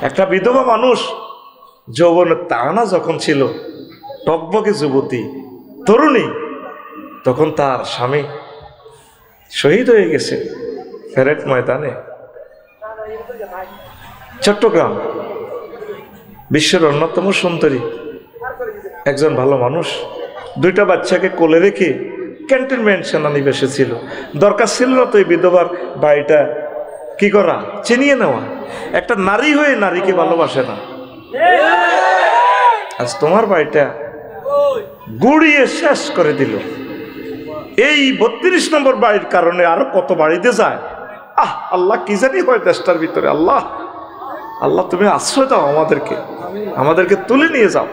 একটা বিধবা মানুষ যৌবনের তাড়না যখন ছিল, টকবকে যুবতী তরুণী, তখন তার স্বামী শহীদ হয়ে গেছে প্যারেড ময়দানে। চট্টগ্রাম বিশ্বের অন্যতম সুন্দরী একজন ভালো মানুষ, দুইটা বাচ্চাকে কোলে রেখে ক্যান্টনমেন্ট সেনানিবাসে ছিল। দরকার ছিল না তো এই বিধবার বাড়িটা কি করা, চিনিয়ে নেওয়া। একটা নারী হয়ে নারীকে ভালোবাসে না। আজ তোমার বাড়িটা গুড়িয়ে শেষ করে দিল। এই 32 নম্বর বাড়ির কারণে আরো কত বাড়িতে যায়। আল্লাহ কি জানি হয় দেশটার ভিতরে। আল্লাহ আল্লাহ তুমি আশ্রয় দাও আমাদেরকে, আমাদেরকে তুলে নিয়ে যাও।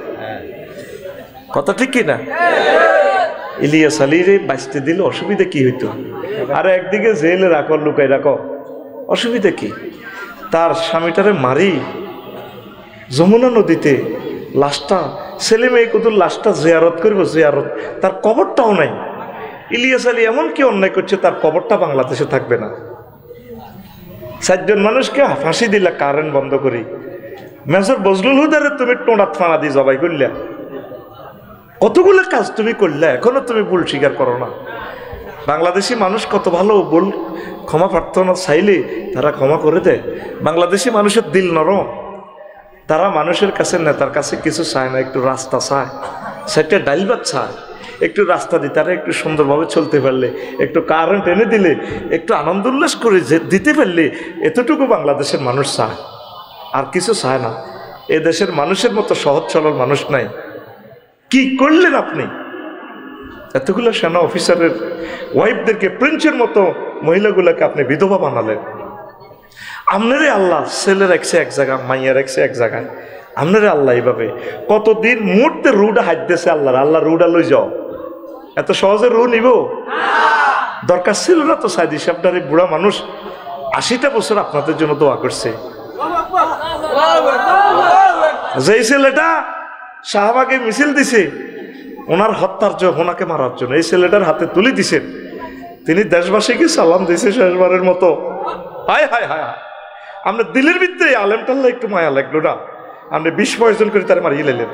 কথা ঠিক কি না? ইলিয়াস আলীরে বাঁচতে দিলে অসুবিধা কি হইতো? আর একদিকে জেলে রাখো, লুকাই রাখো, অসুবিধা কি? তার স্বামীটারে মারি যমুনা নদীতে লাশটা, ছেলে মেয়ে কুতুর লাশটা জিয়ারত করবো, জিয়ারত, তার কবরটাও নাই। ইলিয়াস আলী এমন কি অন্যায় করছে, তার কবরটা বাংলাদেশে থাকবে না। 4 জন মানুষকে ফাঁসি দিলা কারেন্ট বন্ধ করি। মেজর বজলুল হুদারে তুমি টোঁড়াত ফানা দিয়ে জবাই করলা। কতগুলো কাজ তুমি করলে, এখনো তুমি ভুল স্বীকার করো না। বাংলাদেশি মানুষ কত ভালো, ভুল ক্ষমা প্রার্থনা চাইলে তারা ক্ষমা করে দেয়। বাংলাদেশি মানুষের দিল নরম, তারা মানুষের কাছে, নেতার কাছে কিছু চায় না, একটু রাস্তা চায়, সেটা ডাইল ভাত চায়, একটু রাস্তা দিয়ে তারা একটু সুন্দরভাবে চলতে পারলে, একটু কারেন্ট এনে দিলে, একটু আনন্দ উল্লাস করে দিতে পারলে, এতটুকু বাংলাদেশের মানুষ চায়, আর কিছু চায় না। এ দেশের মানুষের মতো সহজ সরল মানুষ নাই। কি করলেন আপনি? এতগুলো সেনা অফিসারের ওয়াইফদেরকে, প্রিন্সের মতো মহিলাগুলোকে আপনি বিধবা বানালেন। আপনারে আল্লাহ ছেলে রাখছে এক জায়গায়, মাইয়া রাখছে এক জায়গায়। আপনারে আল্লাহ এইভাবে কতদিন মুহূর্তে রুডা হাঁটতেছে আল্লাহর। আল্লাহ রুডা লই যাও, এত সহজে রু নিব? দরকার ছিল না তো। সাইদি সাহেবটারে বুড়া মানুষ 80টা বছর আপনাদের জন্য দোয়া করছে। যেই ছেলেটা শাহবাগে মিছিল দিছে ওনার হত্যার জন্য, ওনাকে মারার জন্য, এই ছেলেটার হাতে তুলে দিছেন। তিনি দেশবাসীকে সালাম দিছে শেষবারের মতো। হায় হায় হায় হায়, আপনার দিলের ভিতরে আলেম টাল্লা একটু মায়া লাগলো না? আপনি 20 পয়জন করে তার মারিয়ে লেলেন।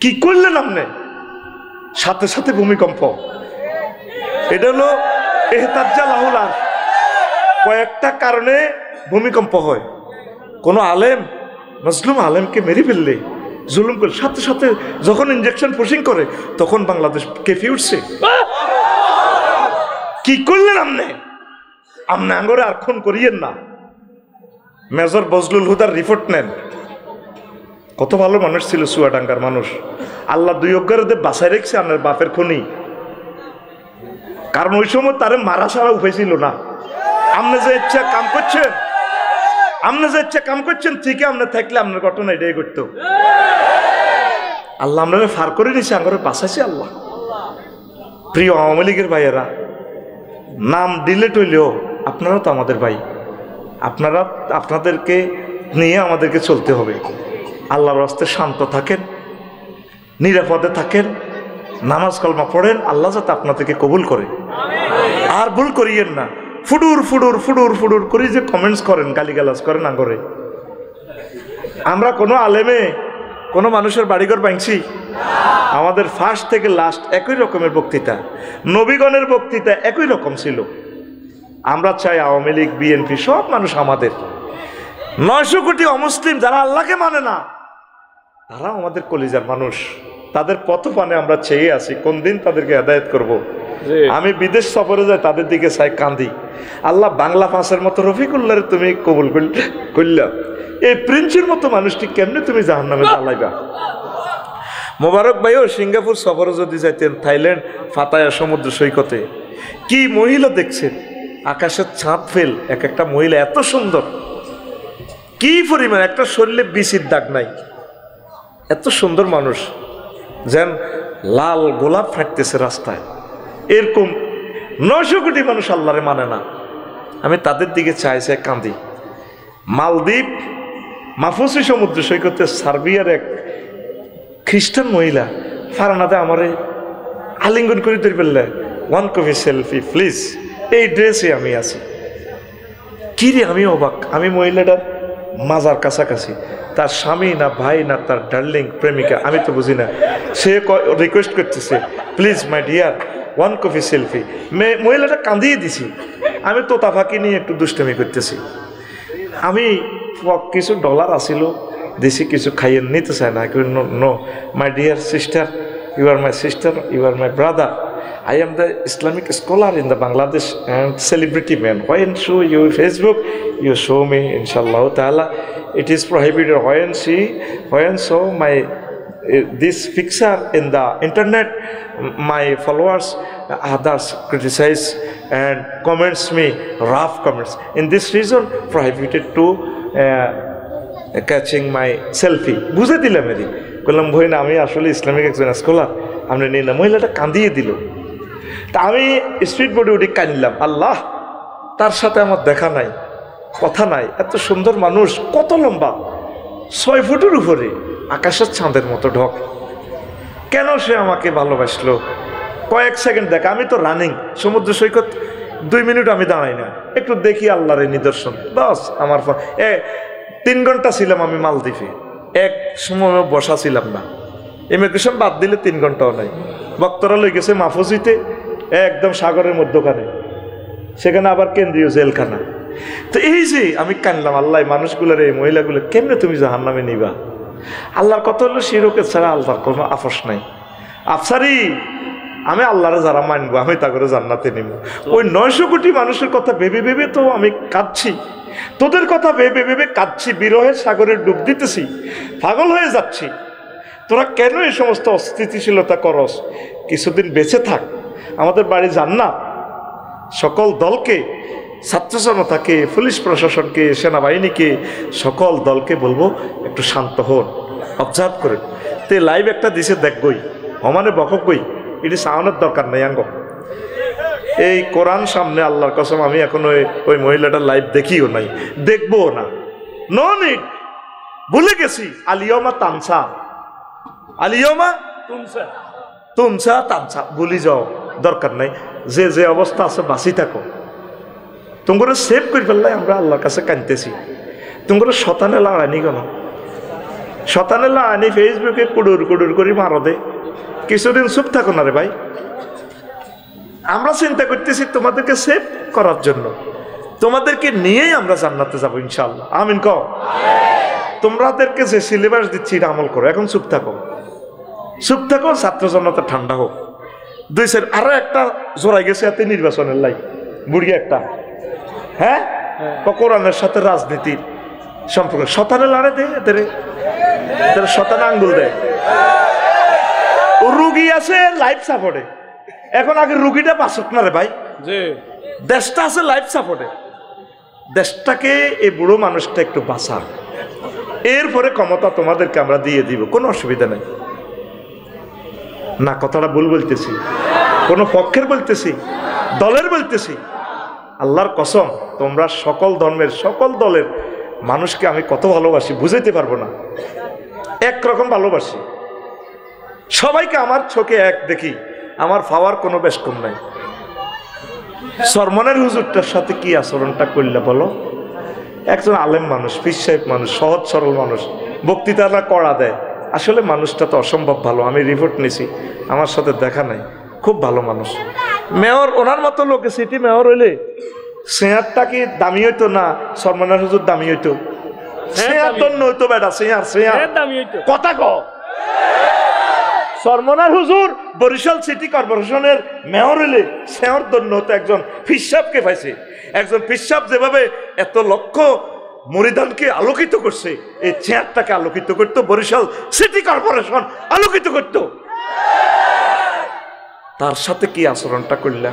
কি করলেন আপনি? সাথে সাথে ভূমিকম্প। এটা হলো এহতাজ্জা লাহুল আরশ। কয়েকটা কারণে ভূমিকম্প হয়। কোনো আলেম মজলুম আলেমকে মেরে ফেললে, জুলুম করলে, সাথে সাথে যখন ইনজেকশন পুশিং করে তখন বাংলাদেশ কেঁপে উঠছে। কি করলেন আপনি? আপনি আঙ্গরে আর খুন করিয়েন না। মেজর বজলুল হুদার রিপোর্ট নেন। কত ভালো মানুষ ছিল, চুয়াডাঙ্গার মানুষ। আল্লাহ 2 অজ্ঞারে বাসায় রেখেছে আপনার বাপের খুনি। কারণ ওই সময় তারে মারা ছাড়া উপায় ছিল না। আপনি যে ইচ্ছা কাম করছেন, আপনি যে ইচ্ছা কাম করছেন, ঠিকই আপনি থাকলে আপনার ঘটনা এটাই করতো। আল্লাহ আপনারা ফার করে নিছে, আঙ্গরে বাঁচাইছে আল্লাহ। প্রিয় আওয়ামী লীগের ভাইয়েরা, নাম ডিলেট হইলেও আপনারা তো আমাদের ভাই। আপনাদেরকে নিয়ে আমাদেরকে চলতে হবে। আল্লাহর রাস্তায় শান্ত থাকেন, নিরাপদে থাকেন, নামাজ কলমা পড়েন, আল্লাহ যাতে আপনাদেরকে কবুল করে। আর ভুল করিয়েন না। ফুডুর ফুডুর ফুডুর ফুডুর করে যে কমেন্টস করেন, গালিগালাজ করেন আঙ্গরে। আমরা কোনো আলেমে কোনো মানুষের বাড়িঘর ভাঙছি? আমাদের ফার্স্ট থেকে লাস্ট একই রকমের বক্তৃতা, নবীগণের বক্তৃতা একই রকম ছিল। আমরা চাই আওয়ামী লীগ, বিএনপি সব মানুষ আমাদের। 900 কোটি অমুসলিম যারা আল্লাহকে মানে না, তারা আমাদের কলিজার মানুষ। তাদের পথপানে আমরা চেয়ে আছি, কোন দিন তাদেরকে হেদায়েত করব। আমি বিদেশ সফরে যাই, তাদের দিকে চাই, কান্দি। আল্লাহ বাংলা ভাষার মতো রফিকুল্লাহরে তুমি কবুল করলা, এই প্রিন্সের মতো মানুষটি কেমনে তুমি জাহান্নামে জ্বালাইবা? মোবারক ভাইও সিঙ্গাপুর সফরে যদি যাইতেন, থাইল্যান্ড, পাতায়া সমুদ্র সৈকতে, কি মহিলা দেখছেন, আকাশের ছাদ ফেল, এক একটা মহিলা এত সুন্দর, কি পরিমাণ, একটা শরীরে বিচির দাগ নাই, এত সুন্দর মানুষ, যেন লাল গোলাপ ফাটতেছে রাস্তায়। এরকম 900 কোটি মানুষ আল্লাহরে মানে না। আমি তাদের দিকে চাইছে, কান্দি। মালদ্বীপ মাফুসি সমুদ্র সৈকতে সার্বিয়ার এক খ্রিস্টান মহিলা ফারানাতে আমারে আলিঙ্গন করে ধরে ফেললে, 1 কপি সেলফি প্লিজ। এই ড্রেসে আমি আছি। কি রে, আমি অবাক। আমি মহিলাটার মাজার কাছাকাছি, তার স্বামী না ভাই না তার ডার্লিং প্রেমিকা আমি তো বুঝি না, সে রিকোয়েস্ট করতেছে please my dear one copy selfie. মহিলাটা কাঁদিয়ে দিছি, আমি তোতা ফাঁকি নিয়ে একটু দুষ্টমি করতেছি। আমি কিছু ডলার আসিল দিছি, কিছু খাইয়ে নিতে চায় না। No my dear sister, you are my sister, you are my brother, I am the Islamic scholar in the Bangladesh and celebrity man. When show you Facebook, you show me, inshallah ta'ala. It is prohibited when show my this picture in the internet. My followers, others criticize and comments me rough comments. In this reason, prohibited to catching my selfie. বুঝে দিলাম এদিক বললাম ভই না আমি আসলে Islamic একজন scholar, আমরা নিই না। মহিলাটা কাঁদিয়ে দিল। তা আমি স্ট্রিট বোর্ডে উঠে কাঁদলাম, আল্লাহ তার সাথে আমার দেখা নাই, কথা নাই, এত সুন্দর মানুষ, কত লম্বা, 6 ফুটের উপরে, আকাশের চাঁদের মতো ঢক, কেন সে আমাকে ভালোবাসলো? কয়েক সেকেন্ড দেখা, আমি তো রানিং সমুদ্র সৈকত 2 মিনিট আমি দাঁড়াই না, একটু দেখি আল্লাহর নিদর্শন, বাস আমার 3 ঘন্টা ছিলাম আমি মালদ্বীপে, এক সময় বসা ছিলাম না, ইমিগ্রেশন বাদ দিলে 3 ঘন্টাও নাই। বক্তরা লই গেছে মাহফুজিতে, একদম সাগরের মধ্যখানে, সেখানে আবার কেন্দ্রীয় জেলখানা। তো এই যে আমি কানলাম, আল্লাহ মানুষগুলোর এই মহিলাগুলো কেমনে তুমি জাহান্নামে নিবা? আল্লাহর কথা হলো শিরকে ছাড়া আল্লাহর কোনো আফস নাই। আফসারি আমি আল্লাহরে যারা মানবো আমি তা করে জান্নাতে নিব। ওই 900 কোটি মানুষের কথা ভেবে ভেবে তো আমি কাঁদছি, তোদের কথা ভেবে ভেবে কাঁদছি, বিরহের সাগরে ডুব দিতেছি, পাগল হয়ে যাচ্ছি। তোরা কেন এই সমস্ত অস্থিতিশীলতা করস? কিছুদিন বেঁচে থাক, আমাদের বাড়ি জান্নাত। সকল দলকে, ছাত্র জনতাকে, পুলিশ প্রশাসনকে, সেনাবাহিনীকে, সকল দলকে বলবো একটু শান্ত হন, অবজার্ভ করেন। তে লাইভ একটা দিছে দেখবই, অমানে বকবই, এটি সাউনের দরকার নেই। আঙ্গ এই কোরআন সামনে আল্লাহর কসম আমি এখন ওই মহিলাটার লাইভ দেখিও নাই, দেখবো না, নো নিড। ভুলে গেছি আলিয়মা তানসা, আলিয়মা তুমসা তানসা, ভুলি যাও, দরকার নাই। যে যে অবস্থা আছে বাঁচি থাকো, তোমরা সেভ করে ফেললাই আমরা আল্লাহর কাছে কাঁদতেছি। তোমরা শতানে লাড়ানি কেন? শতানে লাড়ানি ফেসবুকে কুডুর কুডুর করে মারো দে, কিছুদিন চুপ থাকো না রে ভাই। আমরা চিন্তা করতেছি তোমাদেরকে সেভ করার জন্য, তোমাদেরকে নিয়েই আমরা জান্নাতে যাবো ইনশাআল্লাহ, আমিন কও। তোমাদেরকে যে সিলেবাস দিচ্ছি এটা আমল করো, এখন চুপ থাকো, চুপ থাকো, ছাত্র জনতা ঠান্ডা হোক। 2 সের আরো একটা জোড়াই গেছে এতে নির্বাচনের লাই, বুড়ি একটা, হ্যাঁ, কোরআনের সাথে রাজনীতির সম্পর্ক। শতানে লাড়ে দে, এদের শতানে আঙ্গুল দেয়। রুগী আছে লাইফ সাপোর্টে, এখন আগে রুগীটা বাঁচুক না রে ভাই, দেশটা আছে লাইফ সাপোর্টে। দেশটাকে এই বুড়ো মানুষটা একটু বাঁচা, এরপরে ক্ষমতা তোমাদেরকে আমরা দিয়ে দিব, কোনো অসুবিধা নেই। না কথাটা ভুল বলতেছি? কোনো পক্ষের বলতেছি? দলের বলতেছি? আল্লাহর কসম, তোমরা সকল ধর্মের সকল দলের মানুষকে আমি কত ভালোবাসি বুঝাইতে পারবো না। একরকম ভালোবাসি সবাইকে, আমার চোখে এক দেখি, আমার পাওয়ার কোনো বেশ কম নাই। সরমনের হুজুরটার সাথে কি আচরণটা করলে বলো? একজন আলেম মানুষ, পীর সাহেব মানুষ, সহজ সরল মানুষ, বক্তৃতাটা কড়া দেয়। আসলে মানুষটা তো অসম্ভব ভালো, আমি রিপোর্ট নিছি, আমার সাথে দেখা নাই, খুব ভালো মানুষ। মেয়র, ওনার মতো লোকে সিটি মেয়র হইলে শেয়ারটা কি দামি হইতো না? সরমনের হুজুর দামি হইতো? শেয়ার দন্য হইতো বেটা, শেয়ার দামি হইতো, কথা কও। সরমনার হুজুর বরিশাল সিটি কর্পোরেশনের মেয়র হইলে শেয়ার দন্য হতো একজন ফিসাবকে পাইছে। একজন ফিসাব যেভাবে এত লক্ষ মরিদানকে আলোকিত করছে, এই চেয়ারটাকে আলোকিত করতো বরিশাল সিটি কর্পোরেশন, আলোকিত করত। তার সাথে কি আচরণটা করলা?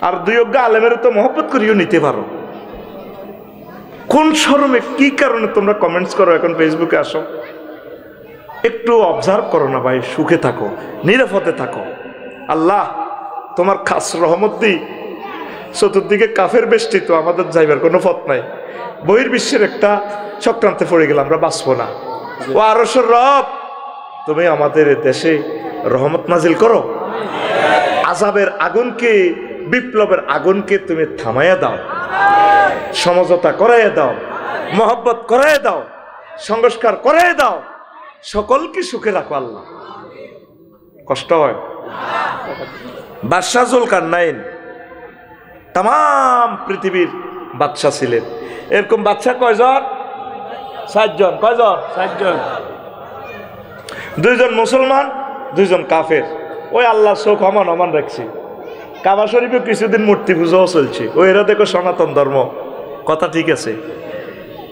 আর 2 অজ্ঞা আলেমের তো মহব্বত করিও নিতে পারো, কোন শরমে কি কারণে তোমরা কমেন্টস করো? এখন ফেসবুকে আসো, একটু অবজার্ভ করো না ভাই, সুখে থাকো, নিরাপদে থাকো। আল্লাহ তোমার খাস রহমত দি, চতুর্দিকে কাফের বেষ্টিত, আমাদের যাইবার কোনো পথ নাই। বহির্বিশ্বের একটা চক্রান্তে পড়ে গেলাম, আমরা বাঁচবো না। ও আরশের রব, তুমি আমাদের দেশে রহমত নাজিল করো, আযাবের আগুনকে, বিপ্লবের আগুনকে তুমি থামাইয়া দাও, সমঝোতা করাইয়া দাও, মহব্বত করে দাও, সংস্কার করে দাও, সকলকে সুখে রাখো আল্লাহ। কষ্ট হয়। বাদশাহ জুলকারনাইন তাম পৃথিবীর বাদশাহ ছিলেন। এরকম বাদশাহ কয়জন? 7 জন। কয়জন? 7 জন। 2 জন মুসলমান, 2 জন কাফের। ওই আল্লাহ চোখ অমান অমান রাখছে। কাবা শরীফে কিছুদিন মূর্তি পুজোও চলছে। ওই এরা দেখো সনাতন ধর্ম, কথা ঠিক আছে।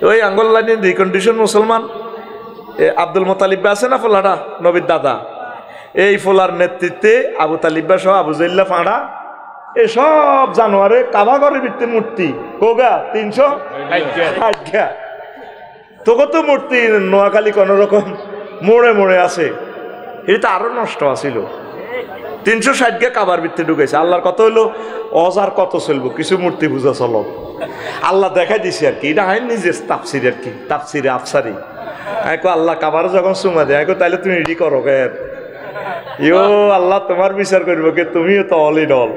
ওই আঙ্গুল লাইনের রিকন্ডিশন মুসলমান। আব্দুল মোতালিব আছে না ফোলাটা, নবীর দাদা, এই ফোলার নেতৃত্বে আবু তালিবা সহ আবু জাইল্লা ফাঁড়া এসব জানোয়ারে কাবা ঘরের ভিত্তি মূর্তি কোগা 360 তোকে তো মূর্তি নোয়াখালী কোন রকম মোড়ে মোড়ে আছে। এটা আরো নষ্ট আছিল। 360 কাবার ভিত্তি ঢুকেছে। আল্লাহর কত হইলো অজার কত চলবো, কিছু মূর্তি পূজা চলো। আল্লাহ দেখাই দিছে আর কি, এটা হয় নিজে তাফসির আর কি, তাফসিরে আফসারি। আল্লাহ কাবার যখন চুমা দেয় তাইলে তুমি রেডি করো কেন? ইয়ো আল্লাহ তোমার বিচার করবো কে? তুমিও তো অলি ডল।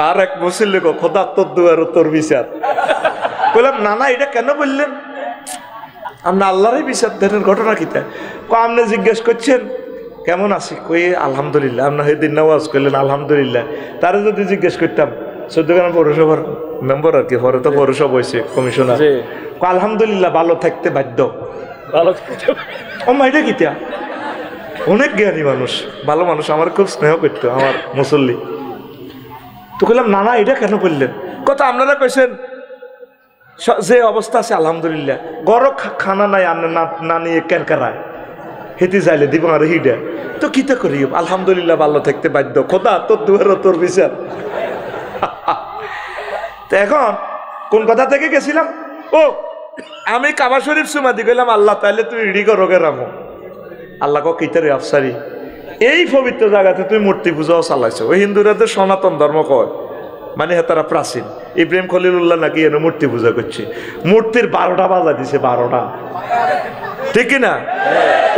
আর এক মুসল্লি খোদা তোর দুয়ার তোর বিচার। বললাম না না, এটা কেন বললেন? আপনি আল্লাহরই বিচার দেনের ঘটনা কিতা? আপনি জিজ্ঞেস করছেন কেমন আছি, কই আলহামদুলিল্লাহ। আপনার সেদিন নামাজ করলেন আলহামদুলিল্লাহ। তারা যদি জিজ্ঞেস করতাম 14 গ্রাম পৌরসভার মেম্বার আর কি, পরে তো পৌরসভা হয়েছে কমিশনার, আলহামদুলিল্লাহ ভালো থাকতে বাধ্য। ভালো ও মা, এটা কিতা? অনেক জ্ঞানী মানুষ, ভালো মানুষ, আমার খুব স্নেহ করতো আমার মুসল্লি। তো বললাম না না, এটা কেন বললেন? কথা আপনারা কইছেন যে অবস্থা আছে আলহামদুলিল্লাহ, গরম খানা নাই না নিয়ে কেনকারায় হেঁটে যাইলে দিব আর হিডা তো কিতা করি? আলহামদুলিল্লাহ ভালো থাকতে বাধ্য, খোদা তোর দুয়ারও তোর বিচার। তো এখন কোন কথা থেকে গেছিলাম? ও আমি কাবা শরীফ চুমা দি গেলাম, আল্লাহ তাইলে তুই রেডি করো গে রামো। আল্লাহ কিতারে আফসারি, এই পবিত্র জায়গাতে তুই মূর্তি পূজাও চালাইছো। ওই হিন্দুরা তো সনাতন ধর্ম কয়, মানে তারা প্রাচীন। ইব্রাহিম খলিলুল্লাহ নাকি এনে মূর্তি পূজা করছে, মূর্তির 12টা বাজা দিছে, 12টা, ঠিক না?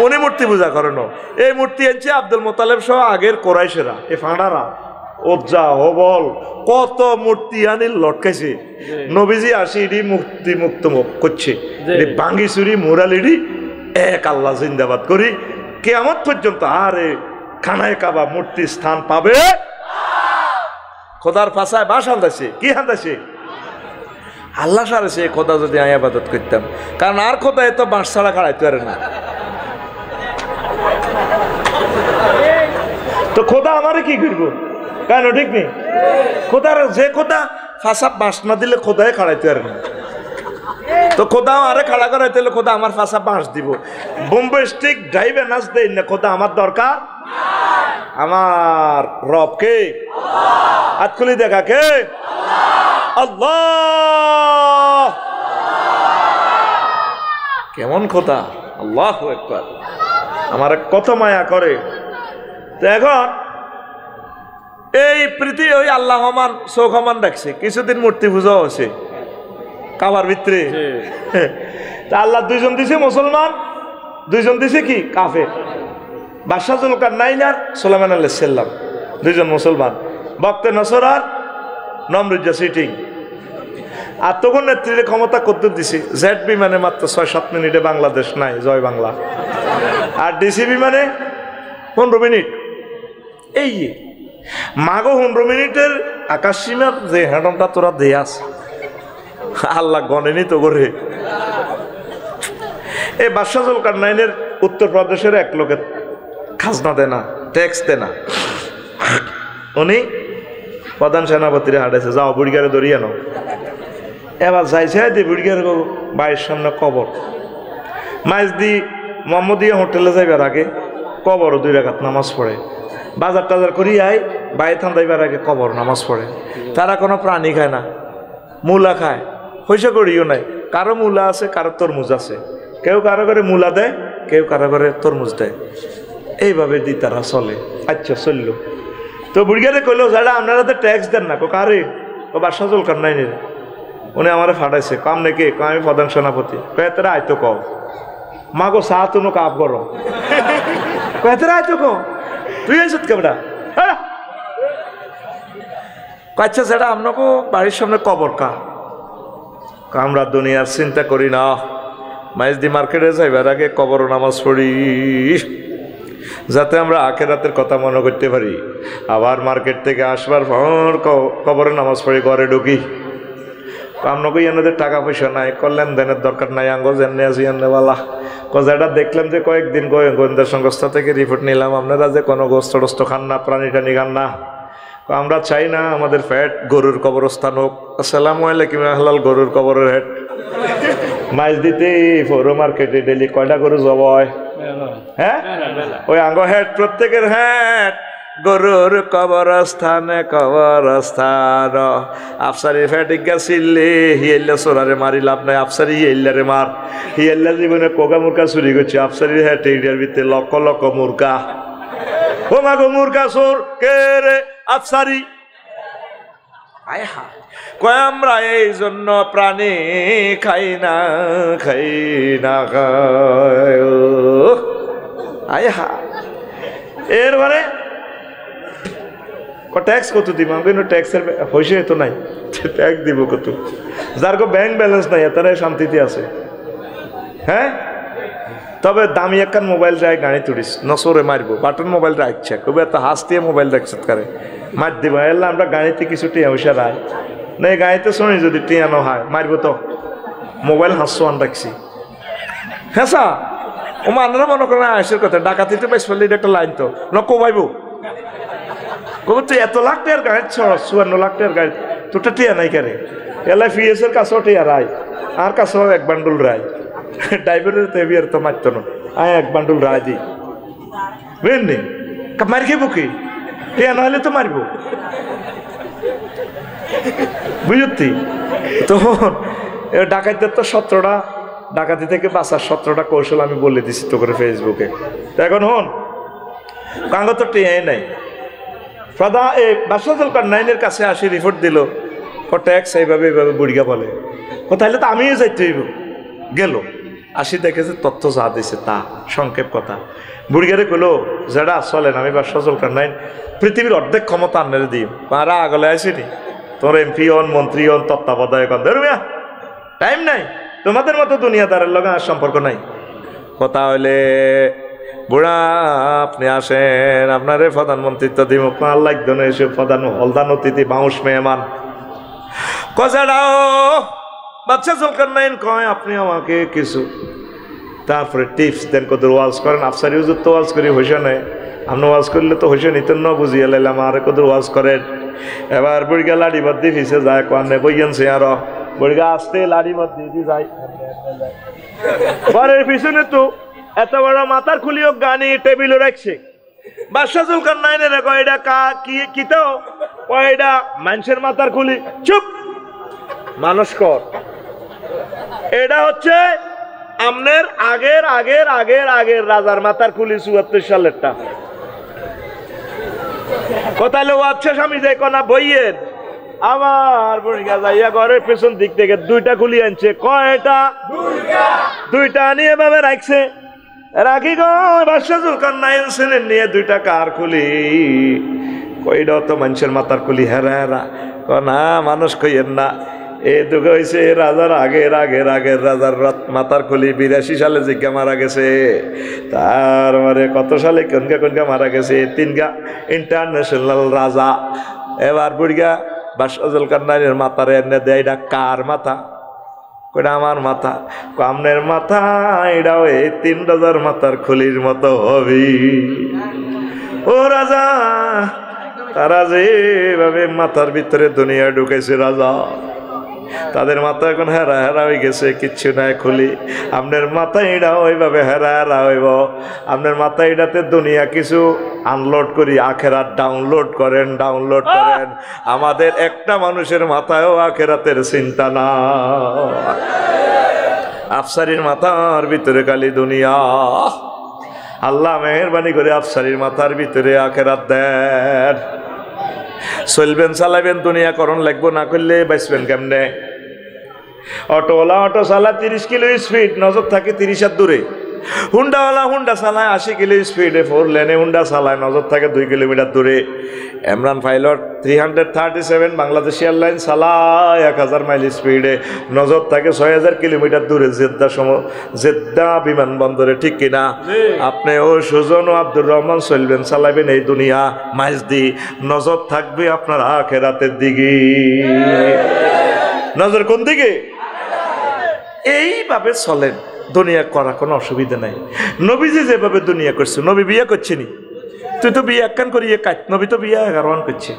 উনি মূর্তি পূজা করেন। এই মূর্তি আনছে আব্দুল মোতালেব সহ আগের কোরাইশেরা, এ ফাঁড়ারা, ওজ্জা হবল কত মূর্তি আনি লটকাইছে। নবীজি আসি ইডি মূর্তি মুক্ত করছে, ভাঙ্গি চুরি মুরালিডি এক আল্লাহ জিন্দাবাদ করি কিয়ামত পর্যন্ত। আরে খানায় কাবা মূর্তি স্থান পাবে। খোদার ফাঁসায় বাস হান্দাছে, কি হান্দাছে? আল্লাহ সারেছে খোদা যদি আমি ইবাদত করতাম, কারণ আর খোদা এত বাঁশ ছাড়া খাড়াইতে পারে না। তো খোদা আমারে কি করবো? কেন ঠিক নেই? খোদার যে খোদা ফাঁসা বাঁশ না দিলে খোদায় খাড়াইতে পারে না। তো খোদা আরে খাড়া করাইতে হলে খোদা আমার ফাঁসা বাঁশ দিব। বোম্বে স্টিক ড্রাইভে নাচ দেই না, খোদা আমার দরকার। আমার রব কে? হাত খুলি দেখা কে? আল্লাহ। কেমন খোদা! আল্লাহু আকবার। আমার কত মায়া করে। তো এখন এই পৃথিবী ওই আল্লাহ হমান চোখ হমান রাখছে। কিছুদিন মূর্তি পূজা হয়েছে কাবার ভিতরে। তা আল্লাহ 2 জন দিছে মুসলমান, 2 জন দিছে কি কাফের। বাদশাহ জুলকারনাইন আর সুলাইমান আলাইহিস সালাম 2 জন মুসলমান। বক্তে নসর আর নমরুদ্দা সিটিং। আর তখন নেতৃত্বের ক্ষমতা করতে দিছে জেড বিমানে মাত্র 6-7 মিনিটে বাংলাদেশ নাই, জয় বাংলা। আর ডিসি বিমানে 15 মিনিট। এই মাগো 15 মিনিটের আকাশ সীমার যে হ্যাডমটা তোরা দিয়ে আস, আল্লাহ গণেনি তো করে। এই বাদশাহ জুলকারনাইনের উত্তরপ্রদেশের এক লোকের খাজনা দেয় না, ট্যাক্স দেয় না। উনি প্রধান সেনাপতিরে হাঁটাইছে, যাও বুড়িগারে দরিয়ে নাও। এবার যাইছে দি বুড়িগার বাড়ির সামনে কবর। মাইজ দি মোহাম্মদিয়া হোটেলে যাইবার আগে কবরও 2 রাকাত নামাজ পড়ে। বাজার টাজার করি আয়, বাইরে থান্দাইবার আগে কবর নামাজ পড়ে। তারা কোনো প্রাণী খায় না, মূলা খায়, পয়সা করিও নাই। কারো মূলা আছে, কারো তরমুজ আছে। কেউ কারো করে মূলা দেয়, কেউ কারো করে তরমুজ দেয়। এইভাবে দি তারা চলে। আচ্ছা চলল। তো বুড়িগারে কইলো যারা আপনারা তো ট্যাক্স দেন না। কারে? ও বাদশাহ জুলকারনাইনের। উনি আমারে ফাটাইছে, কাম নাকি? আমি প্রধান সেনাপতি। কয়েতেরা আইতো কও মাগো চা তুনো কাপ করো। কয়েতেরা আইতো কও তুই আইসত কেবড়া। আচ্ছা সেটা আপনাকে বাড়ির সামনে কবর কা? আমরা দুনিয়ার চিন্তা করি না, মাইজদি মার্কেটে যাইবার আগে কবর নামাজ পড়ি যাতে আমরা আখেরাতের কথা মনে করতে পারি। আবার মার্কেট থেকে আসবার পর কবরে নামাজ পড়ি, ঘরে ঢুকি। আপনাকে এনাদের টাকা পয়সা নাই, করলেন দেনের দরকার নাই, আঙ্গ জেনে আছি এনেওয়ালা কজাটা দেখলাম যে কয়েকদিন গোয়েন্দা সংস্থা থেকে রিপোর্ট নিলাম, আপনারা যে কোনো গোস্ত টোস্ত খান না, প্রাণী টানি খান না। আমরা চাই না আমাদের ফ্যাট গরুর কবরস্থান হোক। আসসালামু আলাইকুম হালাল গরুর কবরের হেড মাছ দিতে পৌর মার্কেটে ডেলি কয়টা গরু জব হয়? হ্যাঁ, ওই আঙ্গ হেড প্রত্যেকের হেড গরুর কবরস্থানে কবরস্থান। আফসারি ফ্যাটিকা ছিললে হিয়েল্লা চোরারে মারি লাভ নাই, আফসারি হিয়েল্লারে মার। হিয়েল্লা জীবনে কোকা মুরগা চুরি করছে, আফসারির হেড এরিয়ার ভিতরে লক্ষ লক্ষ মুরগা। ও মাগো মুরগা চোর কে রে? আফসারি। কয় আমরা এই জন্য প্রাণী খাই না, খাই না আয় হা। এরপরে ট্যাক্স কত দিব? আমি ট্যাক্সের পয়সা তো নাই, ট্যাক্স দিব কত? যার কো ব্যাংক ব্যালেন্স নাই তারাই শান্তিতে আছে। হ্যাঁ, তবে দামি একখান মোবাইল রায় গাড়ি তুলিস নসরে মারবো, বাটন মোবাইল রাখছে কবে এত হাস দিয়ে মোবাইল রাখছে করে মার দিব। এলা আমরা গাড়িতে কিছু টিয়া পয়সা রায় না, গাড়িতে শুনি যদি টিয়ানো হয় মারবো তো। মোবাইল হাসছো আন রাখছি। হ্যাঁ সা ও মানুষরা মনে করেন আইসের কথা ডাকাতিতে পাইস ফেললে এটা একটা লাইন তো ন কমাইবো। কবে তুই এত লাখ টাকার গাড়ি 54 লাখ টাকার গাড়ি তোরটা টিয়া নাই কেন? এলাই ফিএসের কাছেও টিয়া রায়, আর কাছেও এক বান্ডুল রায়। ড্রাইভারের তো এবিয়ার তো মারতো না, আয় এক বান্ডুল রায় দিই বুঝলি মার খেবো কি? টিয়া নাহলে তো মারবো বুঝতি। তখন ডাকাতির তো 17টা ডাকাতি থেকে বাঁচার 17টা কৌশল আমি বলে দিছি তো করে ফেসবুকে। তো এখন হন কাঙ্গ তো টিয়াই নাই। প্রধা এই বাসাজলকার নাইনের কাছে আসি রিপোর্ট দিল ট্যাক্স এইভাবে এইভাবে বুড়িগা বলে তাহলে তো আমিও যাইতে হইব। গেল আসি দেখেছে তথ্য যা দিছে তা সংক্ষেপ কথা। বুড়িগারে কইলো যেটা চলেন আমি বাসাজলকার নাইন পৃথিবীর অর্ধেক ক্ষমতা আন্নারে দিই, কারা আগলে আসিনি তোর এমপি হন মন্ত্রী হন তত্ত্বাবধায়ক হন, ধরুমিয়া টাইম নাই, তোমাদের মতো দুনিয়াদারের লগে আর সম্পর্ক নাই। কথা হইলে বুড়া আপনি আসেন আপনারে প্রধানমন্ত্রিত্ব দিব, আল্লাহ একজনে এসে প্রধান হলদান অতিথি বাউস মেহমান কজাড়াও বাচ্চা জলকার নাইন কয় আপনি আমাকে কিছু তারপরে টিপস দেন, কত ওয়াজ করেন। আফসারি হুজুর তো ওয়াজ করি হইসা নেই, আপনি ওয়াজ করলে তো হইসা নিতেন না, বুঝিয়ে লাইলাম আর কত ওয়াজ করেন। এবার বুড়িগা লাড়ি বাদ ফিসে যায় কানে বইয়েছে আর বুড়িগা আসতে লাড়ি বাদ দিয়ে যায় ঘরের পিছনে তো এত বড় মাথার খুলিও গানি টেবিলও রাখছে। বাদশা জুলকার নাইনের এটা কি তো এটা মানুষের মাথার খুলি, চুপ মানুষ কর। এটা হচ্ছে আমনের আগের আগের আগের আগের রাজার মাথার খুলি 74 সালেরটা। কোথায় লো আচ্ছা স্বামী যে কোনা বইয়ের আমার বুড়িগা যাইয়া ঘরের পেছন দিক থেকে 2টা খুলি আনছে। কয়টা? 2টা নিয়ে ভাবে রাখছে। রাখি গো বাদশা জুলকার নাইন সেনের নিয়ে 2টা কার খুলি, কইটা তো মানুষের মাথার খুলি। হেরা হেরা না মানুষ কইয়েন না, এ দুঃখ হয়েছে রাজার আগের আগের আগের রাজার মাথার খুলি 82 সালে জিজ্ঞা মারা গেছে। তার মানে কত সালে কোনগা কোনগা মারা গেছে, 3গা ইন্টারন্যাশনাল রাজা। এবার বুড়িগা বাদশা জুলকার নাইনের মাথার এনে দেয়, এটা কার মাথা? কইটা আমার মাথা। আমনের মাথা এটাও এই 3 রাজার মাথার খুলির মতো হবি। ও রাজা তারা যেভাবে মাথার ভিতরে দুনিয়া ঢুকেছে রাজা, তাদের মাথা এখন হেরা হেরা হয়ে গেছে, কিচ্ছু নাই খুলি। আপনার মাথা এটা ওইভাবে হেরা হেরা হইব। আপনার মাথা এটাতে দুনিয়া কিছু আনলোড করি, আখেরাত ডাউনলোড করেন ডাউনলোড করেন। আমাদের একটা মানুষের মাথায়ও আখেরাতের চিন্তা না। আফসারির মাথার ভিতরে খালি দুনিয়া। আল্লাহ মেহেরবানি করে আফসারির মাথার ভিতরে আখেরাত দেন। চলবেন চালাবেন দুনিয়া করণ লাগবো, না করলে বাঁচবেন কেমনে? অটোওয়ালা অটো চালা 30 কিলো স্পিড, নজর থাকে 30 হাত দূরে, হুন্ডাওয়ালা হুন্ডা চালায় 80 কিলো স্পিডে, 4 লেনে হুন্ডা চালায়, নজর থাকে 2 কিলোমিটার দূরে। ইমরান পাইলট 337 বাংলাদেশ এয়ারলাইন চালায় 1000 মাইল স্পিডে, নজর থাকে 6000 কিলোমিটার দূরে জেদ্দা বিমানবন্দরে, ঠিক কিনা? আপনি ও সুজন ও আব্দুর রহমান চলবেন, চালাবেন এই দুনিয়া মাইজ দি, নজর থাকবে আপনার আখিরাতের দিকে। নজর কোন দিকে? এইভাবে চলেন, দুনিয়া করা কোনো অসুবিধা নাই। নবীজি যেভাবে দুনিয়া করছে, নবী বিয়ে করছে নি? তুই তো বিয়ে একখান করিয়ে কাট, নবী তো বিয়ে 11 করছে।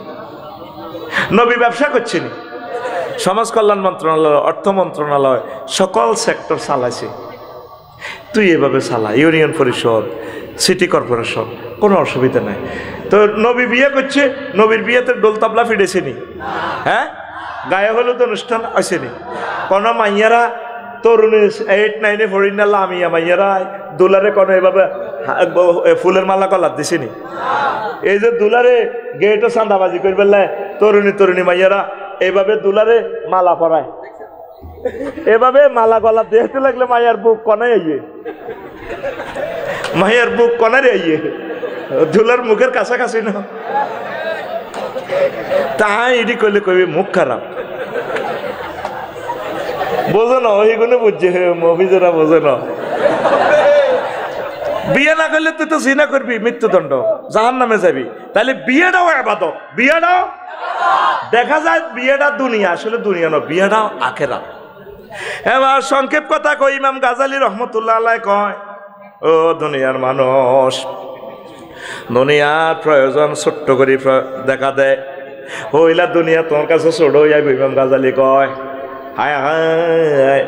নবী ব্যবসা করছে নি? সমাজ কল্যাণ মন্ত্রণালয়, অর্থ মন্ত্রণালয়, সকল সেক্টর চালাইছে। তুই এভাবে চালা, ইউনিয়ন পরিষদ, সিটি কর্পোরেশন, কোনো অসুবিধা নাই। তো নবী বিয়ে করছে, নবীর বিয়েতে ডোল তাবলা ফিরেছে নি? হ্যাঁ, গায়ে হলুদ অনুষ্ঠান আসেনি? কোনো মাইয়ারা তরুণী 8, 9 পড়ি না লামিয়া মাইয়ারা দুলারে কোনো এভাবে ফুলের মালা কলার দিছেনি? এই যে দুলারে গেটও চাঁদাবাজি করে বেলায় তরুণী মাইয়ারা এইভাবে দুলারে মালা পরায়, এভাবে মালা গলা দেখতে লাগলে মাইয়ার বুক কনাই আইয়ে, মাইয়ার বুক কনারে আইয়ে, দুলার মুখের কাছাকাছি না। তাই এটি করলে কবি মুখ খারাপ, বোঝো না? ওইগুলো বুঝছে, মফিজেরা বোঝে না। বিয়ে না করলে তুই তো জিনা করবি, মৃত্যুদণ্ড, জাহান্নামে যাবি। তাহলে বিয়েটাও ইবাদত, বিয়েটাও দেখা যায় বিয়েটা দুনিয়া, আসলে দুনিয়া না, বিয়েটাও আখিরাত। এবার সংক্ষেপ কথা কই, ইমাম গাজালি রহমতুল্লাহ আলাইহি কয়, ও দুনিয়ার মানুষ, দুনিয়ার প্রয়োজন ছোট্ট করে দেখা দেয়, হইলা দুনিয়া তোমার কাছে ছোট হইয়া। ইমাম গাজালি কয়, হায় হায়,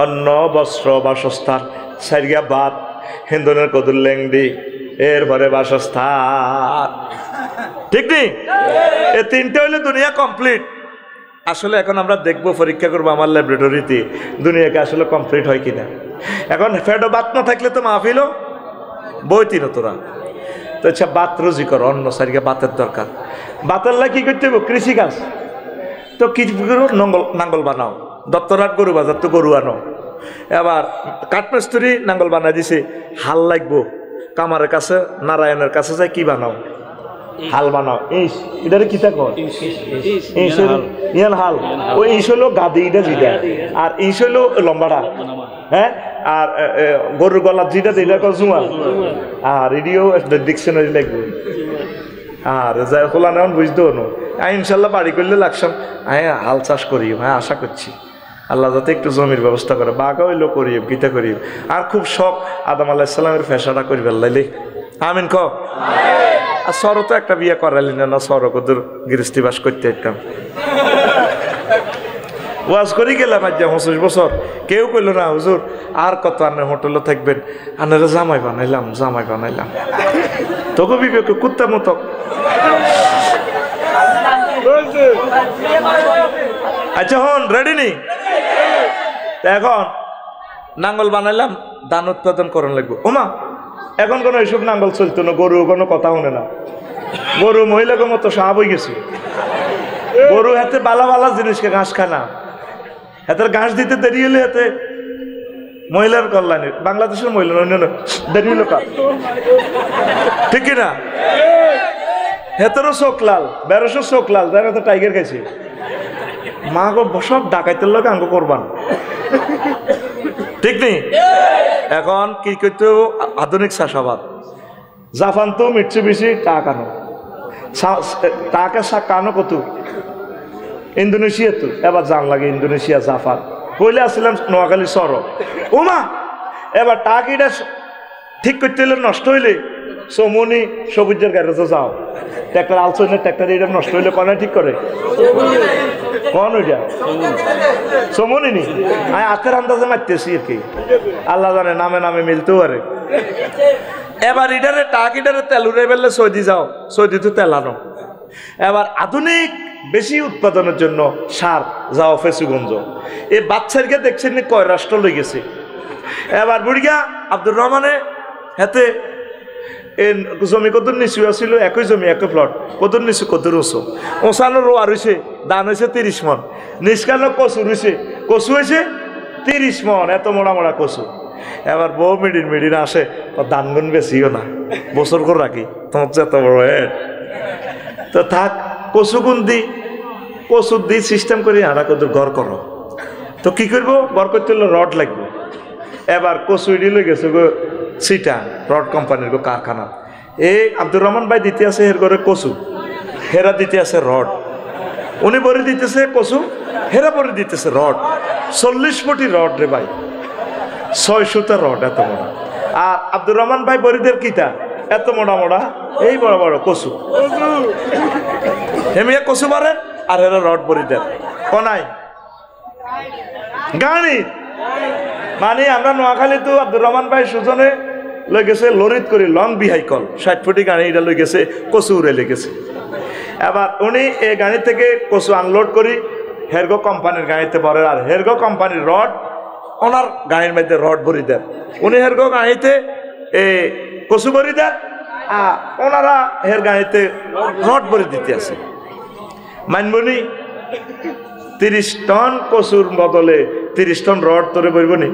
অন্ন বস্ত্র বাসস্থান, সারিয়া ভাত, হিন্দুনের কদুর লেংডি, এরপরে বাসস্থান, ঠিক নেই? এই তিনটে হইলে দুনিয়া কমপ্লিট। আসলে এখন আমরা দেখবো, পরীক্ষা করবো আমার ল্যাবরেটরিতে, দুনিয়াকে আসলে কমপ্লিট হয় কিনা। এখন ফেডো বাত না থাকলে তো মাহফিল বইতি না তোরা। তো আচ্ছা, বাত রুজি করো, অন্য সারিয়া বাতের দরকার। বাতের লা কি করতে হবে? কৃষিকাজ। তো কি করো? নাঙ্গল বানাও, দত্তরাট গরু বাজার তো গরু আনো। এবার কাঠমিস্ত্রি নাঙ্গল বানাই দিছে, হাল লাগবো, কামারের কাছে নারায়ণের কাছে যাই কি বানাও? হাল বানাও। ইস এটারে কি থাকো? ইয়ান হাল। ওই ইস হলো গাদি, এটা যেটা, আর ইস হলো লম্বাটা, হ্যাঁ। আর গরুর গলার যেটা এটা জুয়া, আর এডিও ডিকশনারি লাগবে। আর যাই খোলা নেন বুঝতেও নো। আমি ইনশাল্লাহ বাড়ি করলে লাগসাম, আমি হাল চাষ করি, হ্যাঁ আশা করছি আল্লাহ যাতে একটু জমির ব্যবস্থা করে, বাঘা হইলেও করি, গীতা করি। আর খুব শখ আদম আলাহিসাল্লামের ফেসাটা করি বেল্লাইলে, আমিন ক। আর সরও তো একটা বিয়ে করালি না, সরও কদুর গৃহস্থী বাস করতে একদম ওয়াজ করি গেলাম আজ 25 বছর, কেউ কইল না হুজুর আর কত আনে হোটেলে থাকবেন, আনারা জামাই বানাইলাম তোকে বিবেক কুত্তা মতো। আচ্ছা হন রেডি নি? এখন নাঙ্গল বানাইলাম, ধান উৎপাদন করন লাগবো। ওমা এখন কোনো এইসব নাঙ্গল চলতো না, গরু কোনো কথা শুনে না, গরু মহিলাকে মতো সাহাব হয়ে গেছে। গরু হাতে বালা বালা জিনিসকে ঘাস খানা, হাতের ঘাস দিতে দেরি হলে হাতে মহিলার কল্যাণে, বাংলাদেশের মহিলা অন্য দেরি হলো কাজ, ঠিক কিনা? হেতেরও চোখ লাল, 1200 চোখ লাল, যার হাতে টাইগার খাইছে। মা গো সব ডাকাইতের লোক আঙ্গ করবান, ঠিক নেই? এখন কি করতে আধুনিক চাষাবাদ, জাপান তো মিটছে বেশি টাকানো, টাকা কানো কত ইন্দোনেশিয়া, তো এবার জান লাগে ইন্দোনেশিয়া জাপান। কইলে আসছিলাম নোয়াখালী সর, ওমা এবার টাকিটা ঠিক করতে হলে নষ্ট হইলে সমনি সবুজের গ্যারেজে যাও, ট্রাক্টর আলসনে ট্রাক্টর এটা নষ্ট হইলে কনে ঠিক করে কন ওইটা সমনি নি। আমি হাতের আন্দাজে মারতেছি আর কি, আল্লাহ জানে নামে নামে মিলতেও পারে। এবার ইডারে টাক ইডারে তেল উড়ে ফেললে সৌদি যাও, সৌদি তো তেল আনো। এবার আধুনিক বেশি উৎপাদনের জন্য সার যাও ফেসুগঞ্জ, এই বাচ্চারকে দেখছেন কয় রাষ্ট্র লই গেছে। এবার বুড়িয়া আব্দুর রহমানে হাতে জমি কদুর নিচু আসছিল, একই জমি একই প্লট, কদুর নিচু কদুর ওসো ওসানো রোয়া রয়েছে, ধান হয়েছে 30 মন, নিষ্কানো কচু রয়েছে, কচু হয়েছে 30 মন, এত মোড়া মোড়া কচু। এবার বউ মিডিন আসে, দানগুন বেশিও না, বছর করে রাখি তোমার এত বড় হেড তো থাক, কচুগুন দি, কচুর দি সিস্টেম করি আড়া কত ঘর করো। তো কি করবো, ঘর করতে হলে রড লাগবে। এবার কচু ইডি লই গেছে গো সিটা রড কোম্পানির গো কারখানা। এই আব্দুর রহমান ভাই দিতে আছে এর ঘরে কচু, হেরা দিতে আছে রড। উনি বড়ি দিতেছে কচু, হেরা বড়ি দিতেছে রড। 40 ফুটি রড রে ভাই, 6 সুতা রড এত মোটা। আর আব্দুর রহমান ভাই বড়িদের কিতা এত মোটা মোটা, এই বড় বড় কচু। হেমিয়া কচু মারে আর এরা রড বড়ি দেন কনাই গাড়ি। মানে আমরা নোয়াখালী তো আব্দুর রহমান ভাই সুজনে লই গেছে লরিত করি লং বিহাইকল 60 ফুটি গাড়ি, এটা লই গেছে কচু উড়ে লেগেছে। এবার উনি এই গাড়ি থেকে কচু আনলোড করি হেরগো কোম্পানির গাড়িতে ভরে, আর হেরগো কোম্পানির রড ওনার গাড়ির মধ্যে রড ভরি দেন। উনি হেরগো গাড়িতে কচু ভরি দেন, আর ওনারা হের গাড়িতে রড ভরি দিতে আছে। মানবনি 30 টন কচুর বদলে 30 টন রড তোরে বলবনি?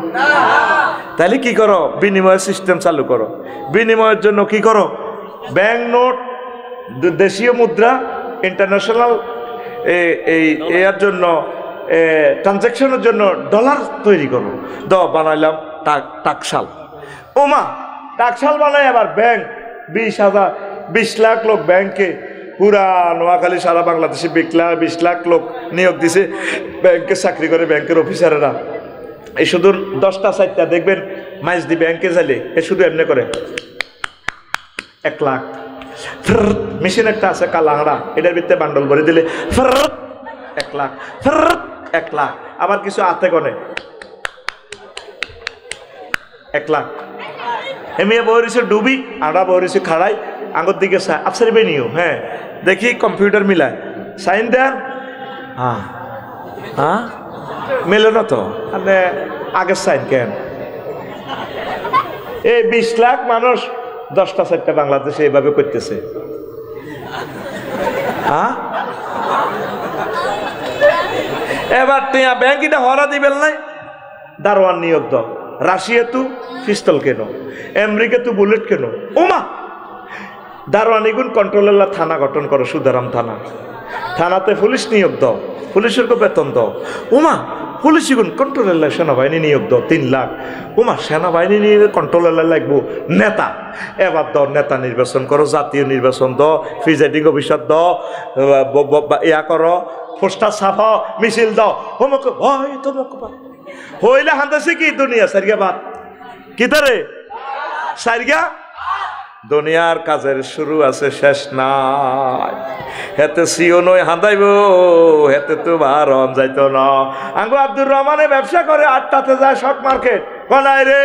তাহলে কি করো, বিনিময় সিস্টেম চালু করো। বিনিময়ের জন্য কি করো, ব্যাংক নোট, দেশীয় মুদ্রা, ইন্টারন্যাশনাল এর জন্য ট্রানজ্যাকশনের জন্য ডলার তৈরি করো। বানাইলাম টাকশাল। ওমা টাকশাল বানাই আবার ব্যাংক 20 লাখ লোক ব্যাংকে, পুরা নোয়াখালী সারা বাংলাদেশে 20 লাখ লোক নিয়োগ দিছে ব্যাংকে চাকরি করে, ব্যাংকের অফিসারেরা। এই শুধু 10টা 4টা দেখবেন মাইজদি ব্যাংকে যাইলে এ শুধু এমনি করে 1 লাখ। মেশিন একটা আছে কালাহাড়া, এটার ভিতরে বান্ডল ভরে দিলে 1 লাখ, 1 লাখ। আবার কিছু হাতে গনে 1 লাখ। এমনি বহরিছে ডুবি, আড়া বহরিছে খাড়াই, আঙ্গুর দিকে আফসারি বেনিও। হ্যাঁ দেখি কম্পিউটার মিলায় সাইন দেন। হ্যাঁ হ্যাঁ মেলে না তো, মানে আগের সাইন কেন? এই 20 লাখ মানুষ 10টা 4টা বাংলাদেশে এইভাবে করতেছে। হ্যাঁ এবার টিয়া ব্যাংক এটা হরা দিবেন নাই, দারোয়ান নিয়োগ দাও। রাশিয়া তু পিস্তল কেন, আমেরিকা তু বুলেট কেন? ওমা দারোয়ানিগুন কন্ট্রোলার থানা গঠন করো, সুদারাম থানা। থানাতে পুলিশ নিয়োগ দাও, পুলিশের বেতন দাও। ওমা পুলিশগুন কন্ট্রোলার সেনাবাহিনী নিয়োগ দাও 3 লাখ। ওমা সেনাবাহিনী নিয়ে কন্ট্রোলার লাগবো নেতা। এবার দাও নেতা নির্বাচন করো, জাতীয় নির্বাচন দাও, প্রিজাইডিং অফিসার দাও, ইয়া করো, পোস্টার ছাপাও, মিছিল দাও। হোমক ভয় তমক হইলে হান্দাছে কি দুনিয়া সারিয়া বাদ কি তারে সারিয়া দুনিয়ার কাজের শুরু আছে শেষ নাই। হেতে সিও নয় হাঁদাইব, হেতে তো বারণ যাইতো না। আঙ্গু আব্দুর রহমানে ব্যবসা করে 8টাতে যায় শক মার্কেট, কনাই রে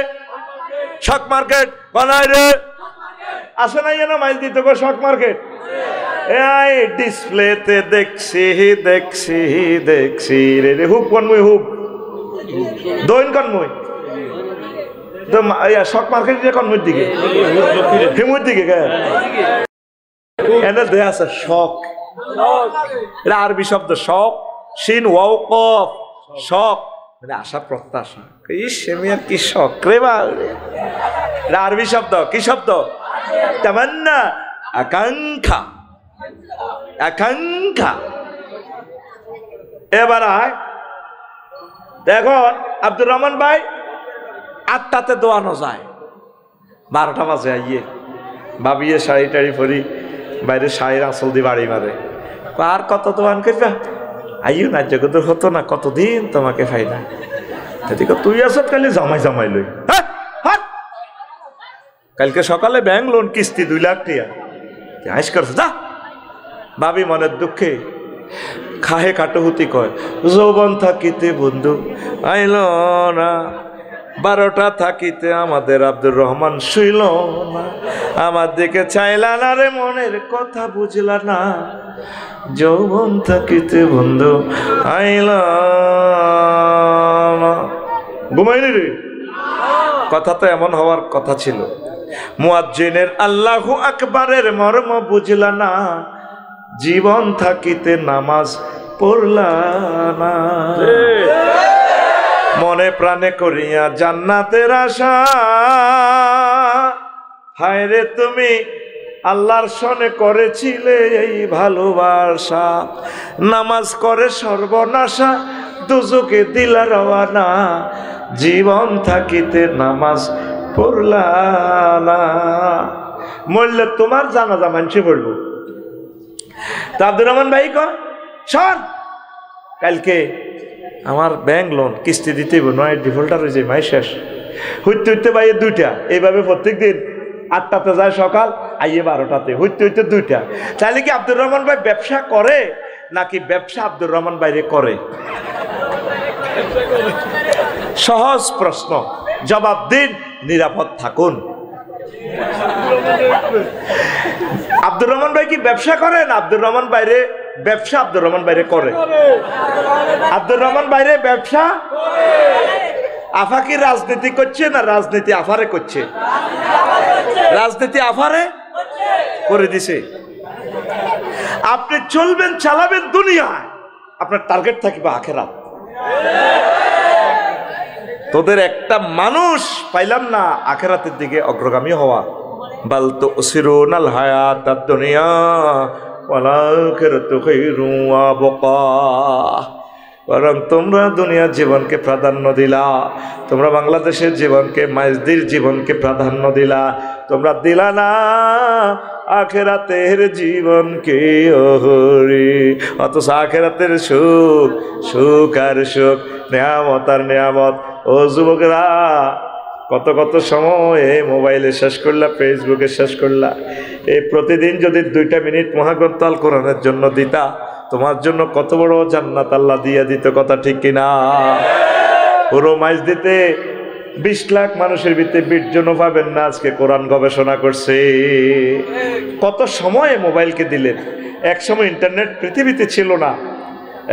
শক মার্কেট, কনাই রে আসে নাই যেন মাইল দিত গো শক মার্কেট। এই ডিসপ্লেতে দেখছি দেখছি দেখছি রে রে হুপ কনমুই হুপ দৈন কনমুই তো শক মার্কেট কনমুর দিকে হিমুর দিকে এনে দেয়া আছে শক, এটা আরবি শব্দ শক, শিন ওয়াও কফ শক মানে আশা প্রত্যাশা। ইসেমিয়ার কি শক রে বা, এটা আরবি শব্দ। কি শব্দ? তামান্না, আকাঙ্ক্ষা, আকাঙ্ক্ষা। এবার দেখুন আব্দুর রহমান ভাই 8টাতে দোয়ানো যায়, 12টা বাজে আইয়ে ভাবিয়ে শাড়ি টাড়ি পরি বাইরে শাড়ির আঁচল দিয়ে বাড়ি মারে। আর কত দোয়ান করবা আইও না, জগত হতো না, কতদিন তোমাকে খাই না। তুই আসত কালি জামাই জামাই লই, কালকে সকালে ব্যাংক লোন কিস্তি 2 লাখ টাকা আইস করছে যা। ভাবি মনের দুঃখে খাহে কাটহুতি কয়, যৌবন থাকিতে বন্ধু আইল না, 12টা থাকিতে আমাদের আব্দুর রহমান শুইল না, আমার দিকে চাইলা না রে, মনের কথা বুঝলা না, যৌবন থাকিতে বন্ধু আইল না। ঘুমাইনি রে, কথা তো এমন হওয়ার কথা ছিল। মুয়াজ্জিনের আল্লাহু আকবারের মর্ম বুঝলা না, জীবন থাকিতে নামাজ পড়লা না। মনে প্রাণে করিয়া জান্নাতের আশা, হায় রে তুমি আল্লাহর সনে করেছিলে এই ভালোবাসা, নামাজ করে সর্বনাশা দুজকে দিলা রওয়ানা, জীবন থাকিতে নামাজ পড়লা না, মরলে তোমার জানাজা মানছে পড়ব। তা আব্দুর রহমান ভাই কয় শোন, কালকে আমার ব্যাংক লোন কিস্তি দিতে নয় ডিফল্টার হয়ে যায়, মাই শেষ হইতে হইতে বাইরে 2টা, এইভাবে প্রত্যেক দিন 8টাতে যায় সকাল, আইয়ে 12টাতে, হইতে হইতে 2টা। তাহলে কি আব্দুর রহমান ভাই ব্যবসা করে নাকি ব্যবসা আব্দুর রহমান বাইরে করে? সহজ প্রশ্ন, জবাব দিন, নিরাপদ থাকুন। আব্দুর রহমান ভাই কি ব্যবসা করেন? আব্দুর রহমান বাইরে ব্যবসা আব্দুর রহমান বাইরে করে। আব্দুর রহমান বাইরে ব্যবসা, আফা কি রাজনীতি করছে না রাজনীতি আফারে করছে? রাজনীতি আফারে করে দিছে। আপনি চলবেন চালাবেন দুনিয়ায়, আপনার টার্গেট থাকবে আখেরাত। তোদের একটা মানুষ পাইলাম না আখেরাতের দিকে অগ্রগামী হওয়া। বাল তুসিরুনাল হায়াতাদ দুনিয়া ওয়াল আখিরাতু খায়রুন ওয়া আবকা, বরং তোমরা দুনিয়ার জীবনকে প্রাধান্য দিলা, তোমরা বাংলাদেশের জীবনকে, মাইজদির জীবনকে প্রাধান্য দিলা, তোমরা দিলা না আখেরাতের জীবনকে। ওহরে, অথচ আখেরাতের সুখ, সুখ আর সুখ, নেয়ামত আর নেয়ামত। ও যুবকরা, কত কত সময় মোবাইলে শেষ করলা, ফেসবুকে শেষ করলা। এই প্রতিদিন যদি 2টা মিনিট মহাগ্রন্থ আল কোরআনের জন্য দিতা, তোমার জন্য কত বড় জান্নাত আল্লাহ দিয়ে দিত, কথা ঠিক কিনা? পুরো মাইজ দিতে 20 লাখ মানুষের ভিতরে 20 জনও পাবেন না আজকে কোরআন গবেষণা করছে। কত সময় মোবাইলকে দিলেন। এক সময় ইন্টারনেট পৃথিবীতে ছিল না,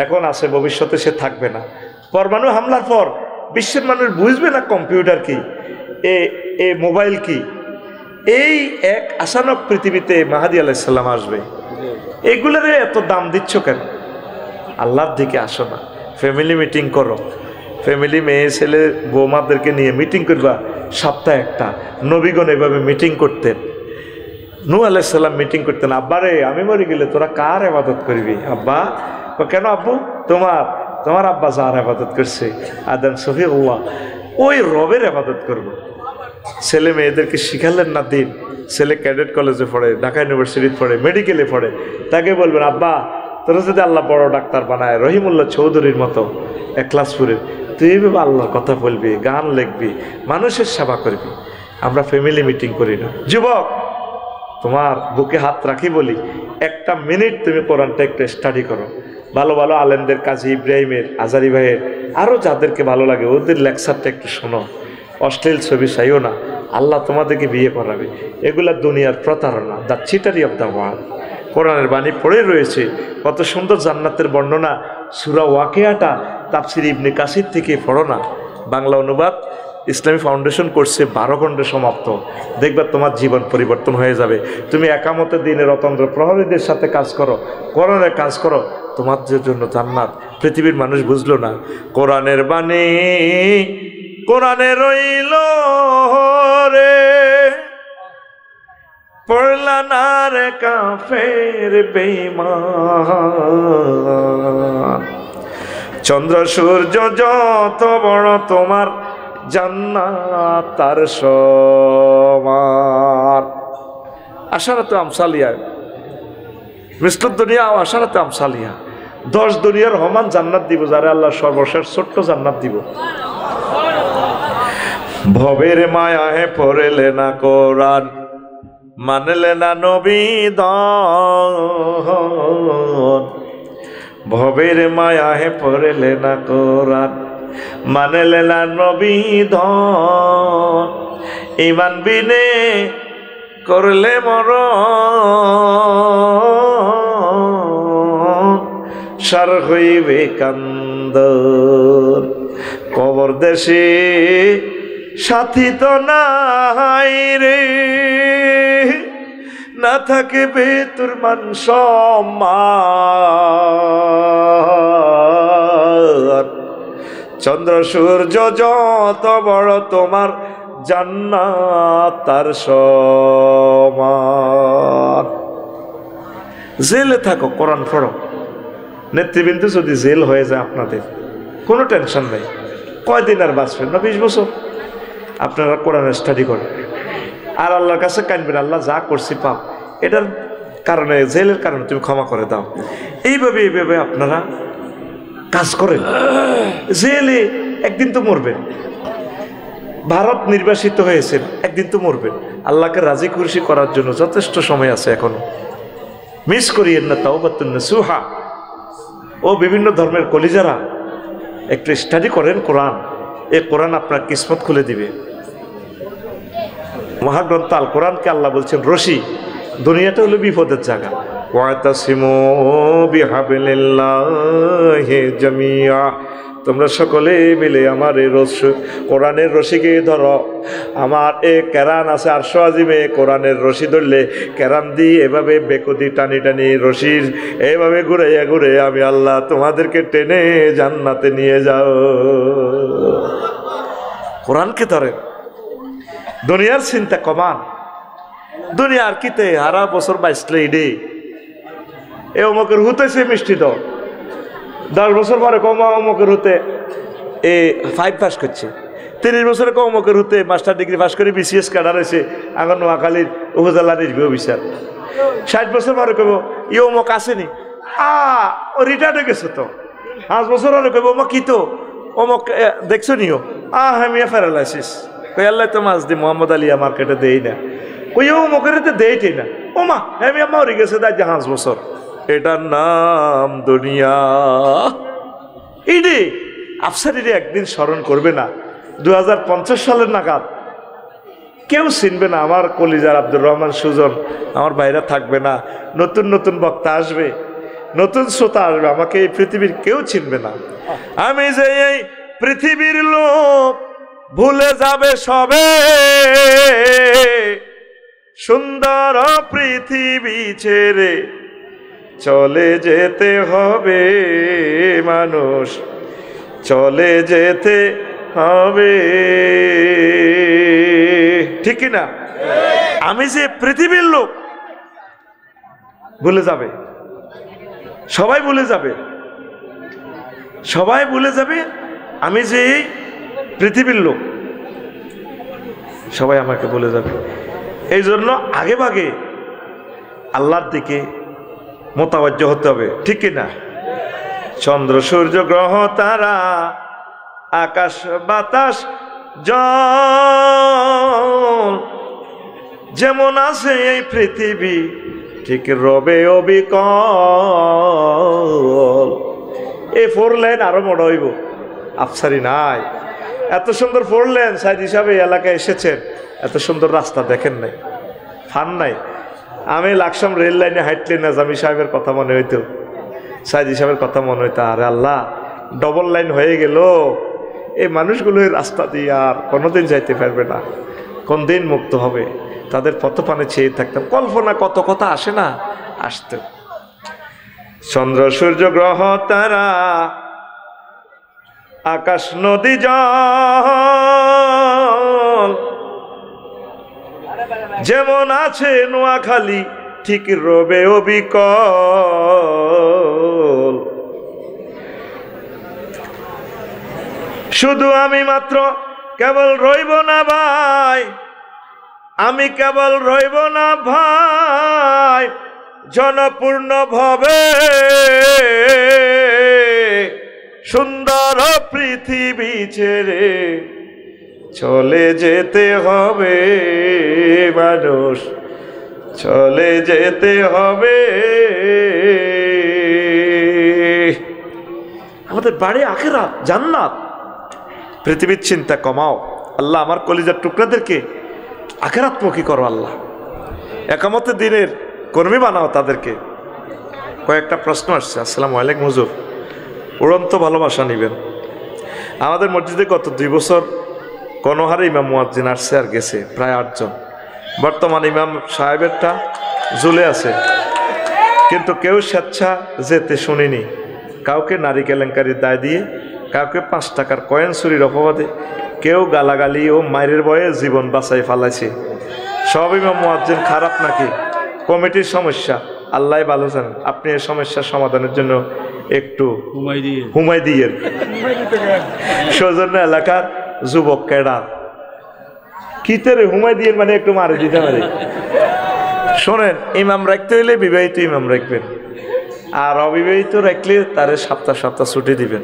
এখন আছে, ভবিষ্যতে সে থাকবে না। পরমাণু হামলার পর বিশ্বের মানুষ বুঝবে না কম্পিউটার কি, এ মোবাইল কি। এই এক আচানক পৃথিবীতে মাহাদি আলাইহিস সালাম আসবে। এগুলোর এত দাম দিচ্ছ কেন? আল্লাহর দিকে আসো না, ফ্যামিলি মিটিং করো। ফ্যামিলি, মেয়ে ছেলে বৌমাদেরকে নিয়ে মিটিং করবা, সপ্তাহে একটা। নবীগণ এভাবে মিটিং করতেন। নূহ আলাইহিস সালাম মিটিং করতেন, আব্বারে আমি মরে গেলে তোরা কার ইবাদত করবি? আব্বা, কেন আব্বু? তোমার আব্বা যার ইবাদত করছে আদম সফিউল্লাহ, ওই রবের ইবাদত করব। ছেলে মেয়েদেরকে শিখালেন না দিন। ছেলে ক্যাডেট কলেজে পড়ে, ঢাকা ইউনিভার্সিটিতে পড়ে, মেডিকেলে পড়ে, তাকে বলবেন আব্বা তোরা যদি আল্লাহ বড় ডাক্তার বানায়, রহিমুল্লাহ চৌধুরীর মতো একলাসপুরে, তুই এইভাবে আল্লাহর কথা বলবি, গান লিখবি, মানুষের সেবা করবি। আমরা ফ্যামিলি মিটিং করি না। যুবক, তোমার বুকে হাত রাখি বলি, 1টা মিনিট তুমি কোরআনটা একটু স্টাডি করো। ভালো ভালো আলেমদের, কাজী ইব্রাহিমের, আজারি ভাইয়ের, আরও যাদেরকে ভালো লাগে ওদের লেকচারটা একটু শোনো। অশ্লীল ছবি চাইও না, আল্লাহ তোমাদেরকে বিয়ে করাবে। এগুলা দুনিয়ার প্রতারণা, দ্য চিটারি অফ দ্য ওয়ার্ল্ড। কোরআনের বাণী পড়ে রয়েছে, কত সুন্দর জান্নাতের বর্ণনা। সূরা ওয়াকিয়াটা তাফসির ইবনে কাসির থেকে পড়ো না, বাংলা অনুবাদ ইসলামী ফাউন্ডেশন করছে, 12 খণ্ডে সমাপ্ত। দেখবা তোমার জীবন পরিবর্তন হয়ে যাবে। তুমি একামতের দিনের অতন্ত্র প্রহরীদের সাথে কাজ করো, কোরআনের কাজ করো, তোমার জন্য জান্নাত। পৃথিবীর মানুষ বুঝলো না কোরআনের বাণী, কোরআনে রইল রে, পড়লা না রে কাফের বেঈমান। চন্দ্র সূর্য যত বড় তোমার জান্নাত তার সমান। আশারাতে আমসালিয়া, মিসলুদ দুনিয়া ও আশারাতে আমসালিয়া। 10 দুনিয়ার সমান জান্নাত দিব যারা আল্লাহ সর্বশেষ ছোট্ট জান্নাত দিব। ভবের মায়াহে পড়লে না কোরআন, মানলে না নবী দন। ভবের মায়াহে পড়লে না কোরআন, মানলে না নবী দন। ঈমান বিনে করলে মরণ, সার হইবে কান্দন। কবর দেশে সাথী তো নাই রে, না থাকবে তোর মান সম্মান। চন্দ্র সূর্য যত বড় তোমার জান্নাত তার সমান। জেলে থাকো, কোরআন পড়ো। নেতৃবৃন্দ যদি জেল হয়ে যায় আপনাদের, কোনো টেনশন নেই। কয়দিন আর বাঁচবেন না? 20 বছর। আপনারা কোরআন স্টাডি করেন আর আল্লাহর কাছে কাঁদবেন, আল্লাহ যা করছি পাপ, এটার কারণে, জেলের কারণে তুমি ক্ষমা করে দাও। এইভাবে আপনারা কাজ করেন। জেলে একদিন তো মরবেন, ভারত নির্বাসিত হয়েছেন, একদিন তো মরবেন। আল্লাহকে রাজি খুশি করার জন্য যথেষ্ট সময় আছে এখনো। মিস করিয়েন না তাওবাতুন নাসুহা। ও বিভিন্ন ধর্মের কলিজারা, একটু স্টাডি করেন কোরআন। এই কোরআন আপনার কিসমত খুলে দিবে। মহাগ্রন্থ আল কোরআনকে আল্লাহ বলছেন রশি। দুনিয়াটা হলো বিপদের জায়গা। ওয়াতাসিমু বিহাবলিল্লাহি জামিয়া, তোমরা সকলে মিলে আমার এই কোরআনের রশিকে ধরো। আমার এ কেরান আছে আরশ আজিমে, কোরআনের রশি ধরলে কেরান দিয়ে এভাবে বেকুদি টানি টানি রশির এইভাবে ঘুরাইয়া ঘুরে আমি আল্লাহ তোমাদেরকে টেনে জান্নাতে নিয়ে যাও। কোরআনকে ধরেন, দুনিয়ার চিন্তা কমান। দুনিয়ার কিতে হারা বছর বাইসলে ইডে এ অমুকের হুতেছে মিষ্টি দাও, 10 বছর পরে কমা অমুকের হতে এ 5 পাস করছে, 30 বছরে অমুকের হতে মাস্টার ডিগ্রি পাস করে BCS ক্যাডার হয়েছে এখন নোয়াখালীর উপজেলা নির্বাহী অফিসার। 60 বছর পরে কব ই অমুক আসেনি, ও রিটায়ার্ড হয়ে গেছে তো। 5 বছর পরে কব অমুক কি তো অমুক দেখছো নিও, হ্যাঁ প্যারালাইসিস। কই আল্লাহ তো মাছ দি মোহাম্মদ আলিয়া মার্কেটে দেই না, কই অমুকের দেইটেই না। ও মা হ্যাঁ মরে গেছে তাই 5 বছর। এটার নাম দুনিয়া। এইডে আফসারিরে একদিন স্মরণ করবে না, 2050 সালের নাগাদ কেউ চিনবে না। আমার কলিজার আব্দুর রহমান সুজন আমার বাইরে থাকবে না, নতুন নতুন বক্তা আসবে, নতুন শ্রোতা আসবে, আমাকে এই পৃথিবীর কেউ চিনবে না। আমি যে এই পৃথিবীর লোক ভুলে যাবে সবে, সুন্দর পৃথিবী ছেড়ে চলে যেতে হবে মানুষ, চলে যেতে হবে, ঠিক কিনা? আমি যে পৃথিবীর লোক ভুলে যাবে, সবাই ভুলে যাবে, সবাই ভুলে যাবে। আমি যে পৃথিবীর লোক, সবাই আমাকে ভুলে যাবে। এই জন্য আগে ভাগে আল্লাহর দিকে মোতাবজ্জ হতে হবে, ঠিক কিনা? চন্দ্র সূর্য গ্রহ তারা আকাশ বাতাস জল যেমন আছে এই পৃথিবী ঠিক রবে অবিকল। এই 4 লাইন আরো মনে হইব, আফসারি নাই। এত সুন্দর 4 লাইন সাইদ হিসাবে এলাকায় এসেছেন, এত সুন্দর রাস্তা দেখেন নাই, ফান নাই। আমি লাকসাম রেল লাইনে হাঁটলে নাজামি সাহেবের কথা মনে হইতো, সাইদি সাহেবের কথা মনে হইতো, আরে আল্লাহ ডবল লাইন হয়ে গেল, এই মানুষগুলো রাস্তা দিয়ে আর কোনোদিন যাইতে পারবে না, কোন দিন মুক্ত হবে, তাদের পথপানে চেয়ে থাকতাম। কল্পনা কত কথা আসে না, আসতো। চন্দ্র সূর্য গ্রহ তারা আকাশ নদী জল যেমন আছে নোয়াখালী ঠিক রবে অবিকল। শুধু আমি মাত্র কেবল রইব না ভাই, আমি কেবল রইব না ভাই, জনপূর্ণ ভাবে সুন্দর পৃথিবী ছেড়ে চলে যেতে হবে মানুষ, চলে যেতে হবে। আমাদের বাড়ি আখিরাত, জান্নাত। পৃথিবীর চিন্তা কমাও। আল্লাহ আমার কলিজার টুকরাদেরকে আখিরাতমুখী করো। আল্লাহ একামতে দিনের কর্মী বানাও তাদেরকে। কয়েকটা প্রশ্ন আসছে। আসসালামু আলাইকুম হুজুর, উড়ন্ত ভালোবাসা নিবেন। আমাদের মসজিদে গত 2 বছর কোনোহারে ইমাম মুয়াজ্জিন আসছে আর গেছে প্রায় 8 জন। বর্তমান ইমাম সাহেবেরটা ঝুলে আছে, কিন্তু কেউ স্বেচ্ছা যেতে শুনিনি। কাউকে নারী কেলেঙ্কারির দায় দিয়ে কাউকে 5 টাকার কয়েন চুরির অপবাদে, কেউ গালাগালি ও মায়ের ভয়ে জীবন বাঁচাই ফেলাইছে। সব ইমাম মুয়াজ্জিন খারাপ নাকি কমিটির সমস্যা? আল্লাহ ভালো জানেন। আপনি এই সমস্যার সমাধানের জন্য একটু হুমাই দিয়ে সৌজন্য এলাকার যুবক ক্যাডার কিতেরে হুমাই দিয়ে মানে একটু মারে দিতে পারে। শোনেন, ইমাম রাখতে হইলে বিবাহিত ইমাম রাখবেন, আর অবিবাহিত রাখলে তারে সপ্তাহ সপ্তাহ ছুটি দিবেন।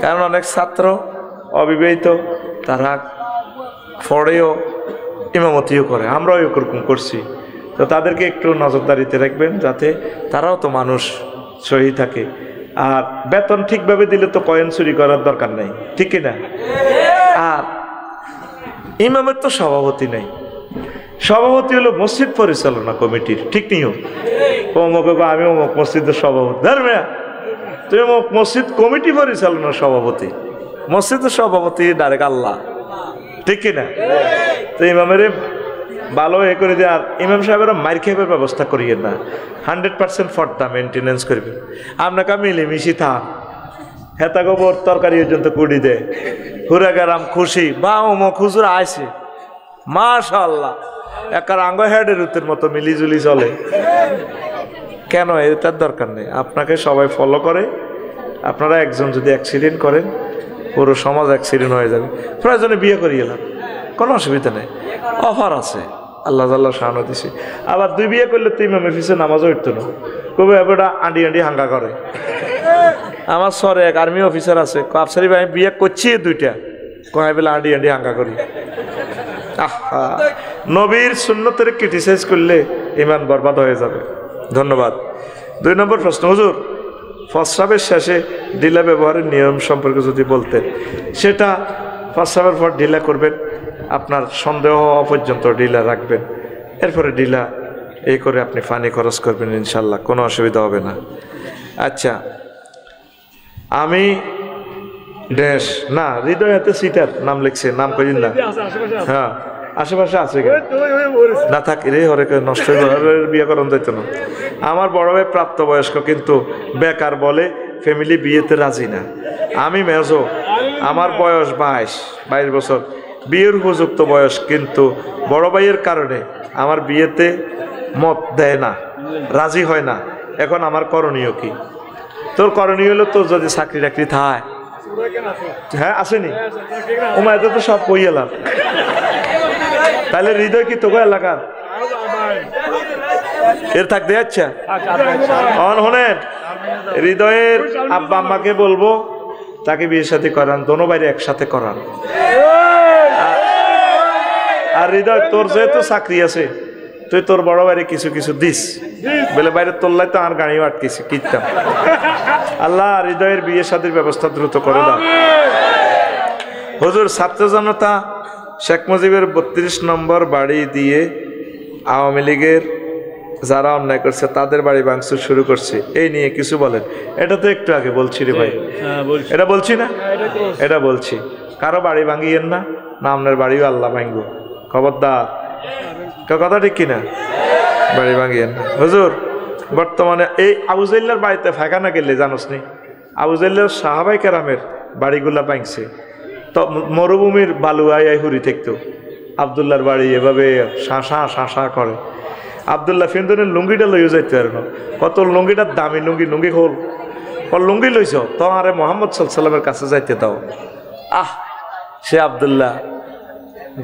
কারণ অনেক ছাত্র অবিবাহিত, তারা পড়েও ইমামতিও করে, আমরাও এরকম করছি। তো তাদেরকে একটু নজরদারিতে রাখবেন, যাতে তারাও তো মানুষ, সহি থাকে। আর বেতন ঠিকভাবে দিলে তো কয়েন চুরি করার দরকার নেই, ঠিক কিনা? আর ইমামের তো সভাপতি নেই, সভাপতি হলো মসজিদ পরিচালনা কমিটির, ঠিক নিও। অমুক আমি অমুক মসজিদের সভাপতি, ধর্মে তুই অমুক মসজিদ কমিটি পরিচালনার সভাপতি, মসজিদের সভাপতি ডাইরেক্ট আল্লাহ, ঠিক কিনা? তো ইমামের ভালো এ করে দিয়ে, আর ইমাম সাহেবেরা মার খেয়ে ব্যবস্থা করিয়ে না, 100% ফর্দা মেনটেনেন্স করবে। আপনাকে মিলেমিশি থাক, হেতা গোবর তরকারি পর্যন্ত কুড়ি দেয়, হুরা গেরাম খুশি বা অমুক হুজুর আইছে মাশাআল্লাহ, একার আঙ্গ হেডের উতের মতো মিলিজুলি চলে। কেন? এটার দরকার নেই। আপনাকে সবাই ফলো করে, আপনারা একজন যদি অ্যাক্সিডেন্ট করেন পুরো সমাজ অ্যাক্সিডেন্ট হয়ে যাবে। প্রয়োজনে বিয়ে করিয়ে এলাম, কোনো অসুবিধা নেই, অফার আছে, আল্লাহ আল্লাহ শাহানো দিছে। আবার 2 বিয়ে করলে তো ইমামের পিছিয়ে নামাজও উঠতো না, কবে এবারটা আন্ডি আন্ডি হাঙ্গা করে। আমার সরে এক আর্মি অফিসার আছে, আফসারি ভাই বিয়ে করছি 2টা, কয় বেলা আন্ডি আন্ডি হাঙ্গা করি। আহা, নবীর সুন্নতের ক্রিটিসাইজ করলে ইমান বরবাদ হয়ে যাবে। ধন্যবাদ। 2 নম্বর প্রশ্ন, হুজুর প্রস্রাবের শেষে ঢিলা ব্যবহারের নিয়ম সম্পর্কে যদি বলতেন। সেটা প্রস্রাবের পর ঢিলা করবেন, আপনার সন্দেহ হওয়া পর্যন্ত ঢিলা রাখবেন, এরপরে ঢিলা এই করে আপনি পানি খরচ করবেন, ইনশাল্লাহ কোনো অসুবিধা হবে না। আচ্ছা, আমি ড্যাশ না, হৃদয় হাতে সিটার নাম লিখছে, নাম করিন না। হ্যাঁ, আশেপাশে আছে না, থাক রে হরে নষ্ট বিয়ে করেন যাইতো না। আমার বড় ভাই প্রাপ্তবয়স্ক, কিন্তু বেকার বলে ফ্যামিলি বিয়েতে রাজি না। আমি মেজো, আমার বয়স 22 বছর, বিয়ের উপযুক্ত বয়স, কিন্তু বড় ভাইয়ের কারণে আমার বিয়েতে মত দেয় না, রাজি হয় না। এখন আমার করণীয় কি? তোর করণীয় হলো, তোর যদি চাকরি টাকরি থায়, হ্যাঁ আসেনি ওমায়তে তো সব কই এলাম, তাহলে হৃদয় কি তোকে এলাকার এর থাকতে আচ্ছা অন হনেন। হৃদয়ের আব্বা আম্মাকে বলবো তাকে বিয়ের সাথে করান, দোনো বাইরে একসাথে করান। আর হৃদয়, তোর যেহেতু চাকরি আছে, তুই তোর বড় বাইরে কিছু কিছু দিস, বলে বাইরে তোল্লাই তো আর গাড়িও আটকেছি কিনতাম। আল্লাহ হৃদয়ের বিয়ের সাথে ব্যবস্থা দ্রুত করে দাও। হুজুর, ছাত্র জনতা শেখ মুজিবের 32 নম্বর বাড়ি দিয়ে আওয়ামী লীগের যারা অন্যায় করছে তাদের বাড়ি ভাঙচুর শুরু করছে, এই নিয়ে কিছু বলেন। এটা তো একটু আগে বলছি রে ভাই, এটা বলছি না, এটা বলছি। কারো বাড়ি ভাঙিয়েন না, না আপনার বাড়িও আল্লাহ ভাঙবো, খবরদার। কথা ঠিক কিনা? বাড়ি ভাঙিয়েন না। হুজুর, বর্তমানে এই আবুজাইল্লার বাড়িতে ফাঁকানা গেলে জানোস নি, আবুজাইল্লার সাহাবাই কেরামের বাড়িগুলা ভাঙছে। তো মরুভূমির বালুয়ায় হুরি থাকতো, আবদুল্লার বাড়ি এভাবে শাঁসা শাঁসা করে। আবদুল্লাহ ফিন্দনের লুঙ্গিটা লইও যাইতে পারে না, কত লুঙ্গিটার দামি লুঙ্গি, লুঙ্গি খোল, লুঙ্গি লইছ তো আরে মোহাম্মদ সাল্লামের কাছে যাইতে দাও। সে আবদুল্লাহ,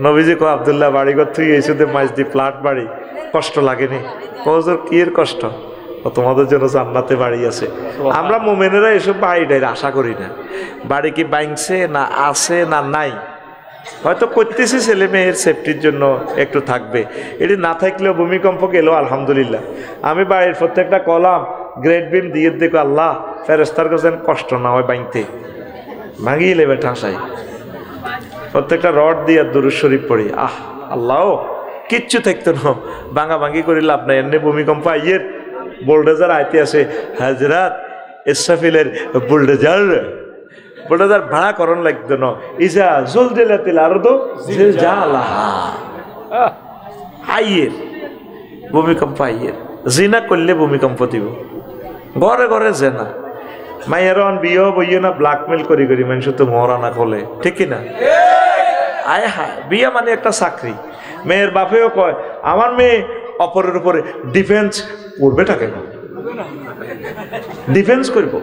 নবীজি কো আবদুল্লাহ বাড়িঘর তুই এই শুধু মাছ দি ফ্ল্যাট বাড়ি, কষ্ট লাগেনি? কজোর কি এর কষ্ট? ও তোমাদের জন্য জান্নাতে বাড়ি আছে। আমরা মোমেনেরা এসব বাড়িটাই আশা করি না, বাড়ি কি ভাঙছে না আছে না নাই, হয়তো করতেছি ছেলে মেয়ের সেফটির জন্য একটু থাকবে, এটি না থাকলেও ভূমিকম্প গেলেও আলহামদুলিল্লাহ। আমি বাড়ির প্রত্যেকটা কলাম গ্রেড বিম দিয়ে দেখো, আল্লাহ ফেরেস্তার কাছে কষ্ট না হয় ভাঙতে, ভাঙিয়ে নেবে ঠাঁসাই। প্রত্যেকটা রড দিয়ে দুরূদ শরীফ পড়ি, আল্লাহ কিচ্ছু থাকতো না, ভাঙা ভাঙি করি লাভ নাই। এমনি ভূমিকম্প আইয়ের বোল্ডেজার আইতে আসে, হাজরাত ইসরাফিলের বোল্ডেজার ভাড়া করণ লাগতো না, ইসা জলজেলাতিল আরদু জিলজালাহা। আইয়ের ভূমিকম্প, আইয়ের জিনা করলে ভূমিকম্প দিব, ঘরে ঘরে জেনা। মাইয়ারন বিয়ে বইয়ে না ব্ল্যাকমেল করি করি মানুষ তো মরা না খোলে, ঠিক কিনা? আয় হায়, বিয়ে মানে একটা চাকরি। মেয়ের বাপেও কয় আমার মেয়ে অপরের উপরে ডিফেন্স করবেটা কেন? ডিফেন্স করবো।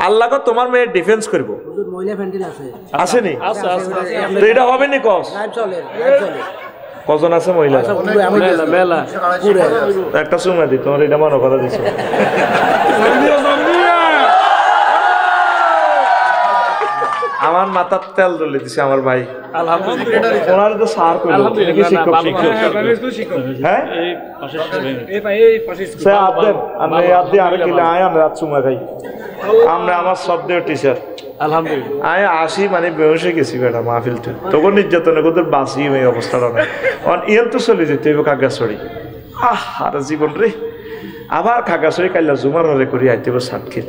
আল্লাহ কো তোমার মেয়ে ডিফেন্স করবো, আসেনি? তো এটা হবে নি কস? কজন আছে মহিলা? একটা চুমা দি, তোমার এটা মনে করা দিচ্ছে। আমার মাথার তেল দলে দিছে আমার ভাই, ওনার তো সার করলো শিক্ষক শিক্ষক। হ্যাঁ আমরা আমার শ্রদ্ধেয় টিচার আয় আসি মানে বেহসে গেছি বেটা মাহফিলটা, তখন নির্যাতনে কোথাও বাঁচি এই অবস্থাটা না। ইয়ান তো চলে যেতে হইব খাগড়াছড়ি। আর জীবন রে, আবার খাগড়াছড়ি কাইলা জুমার হলে করি আইতে হবে সাতক্ষীর।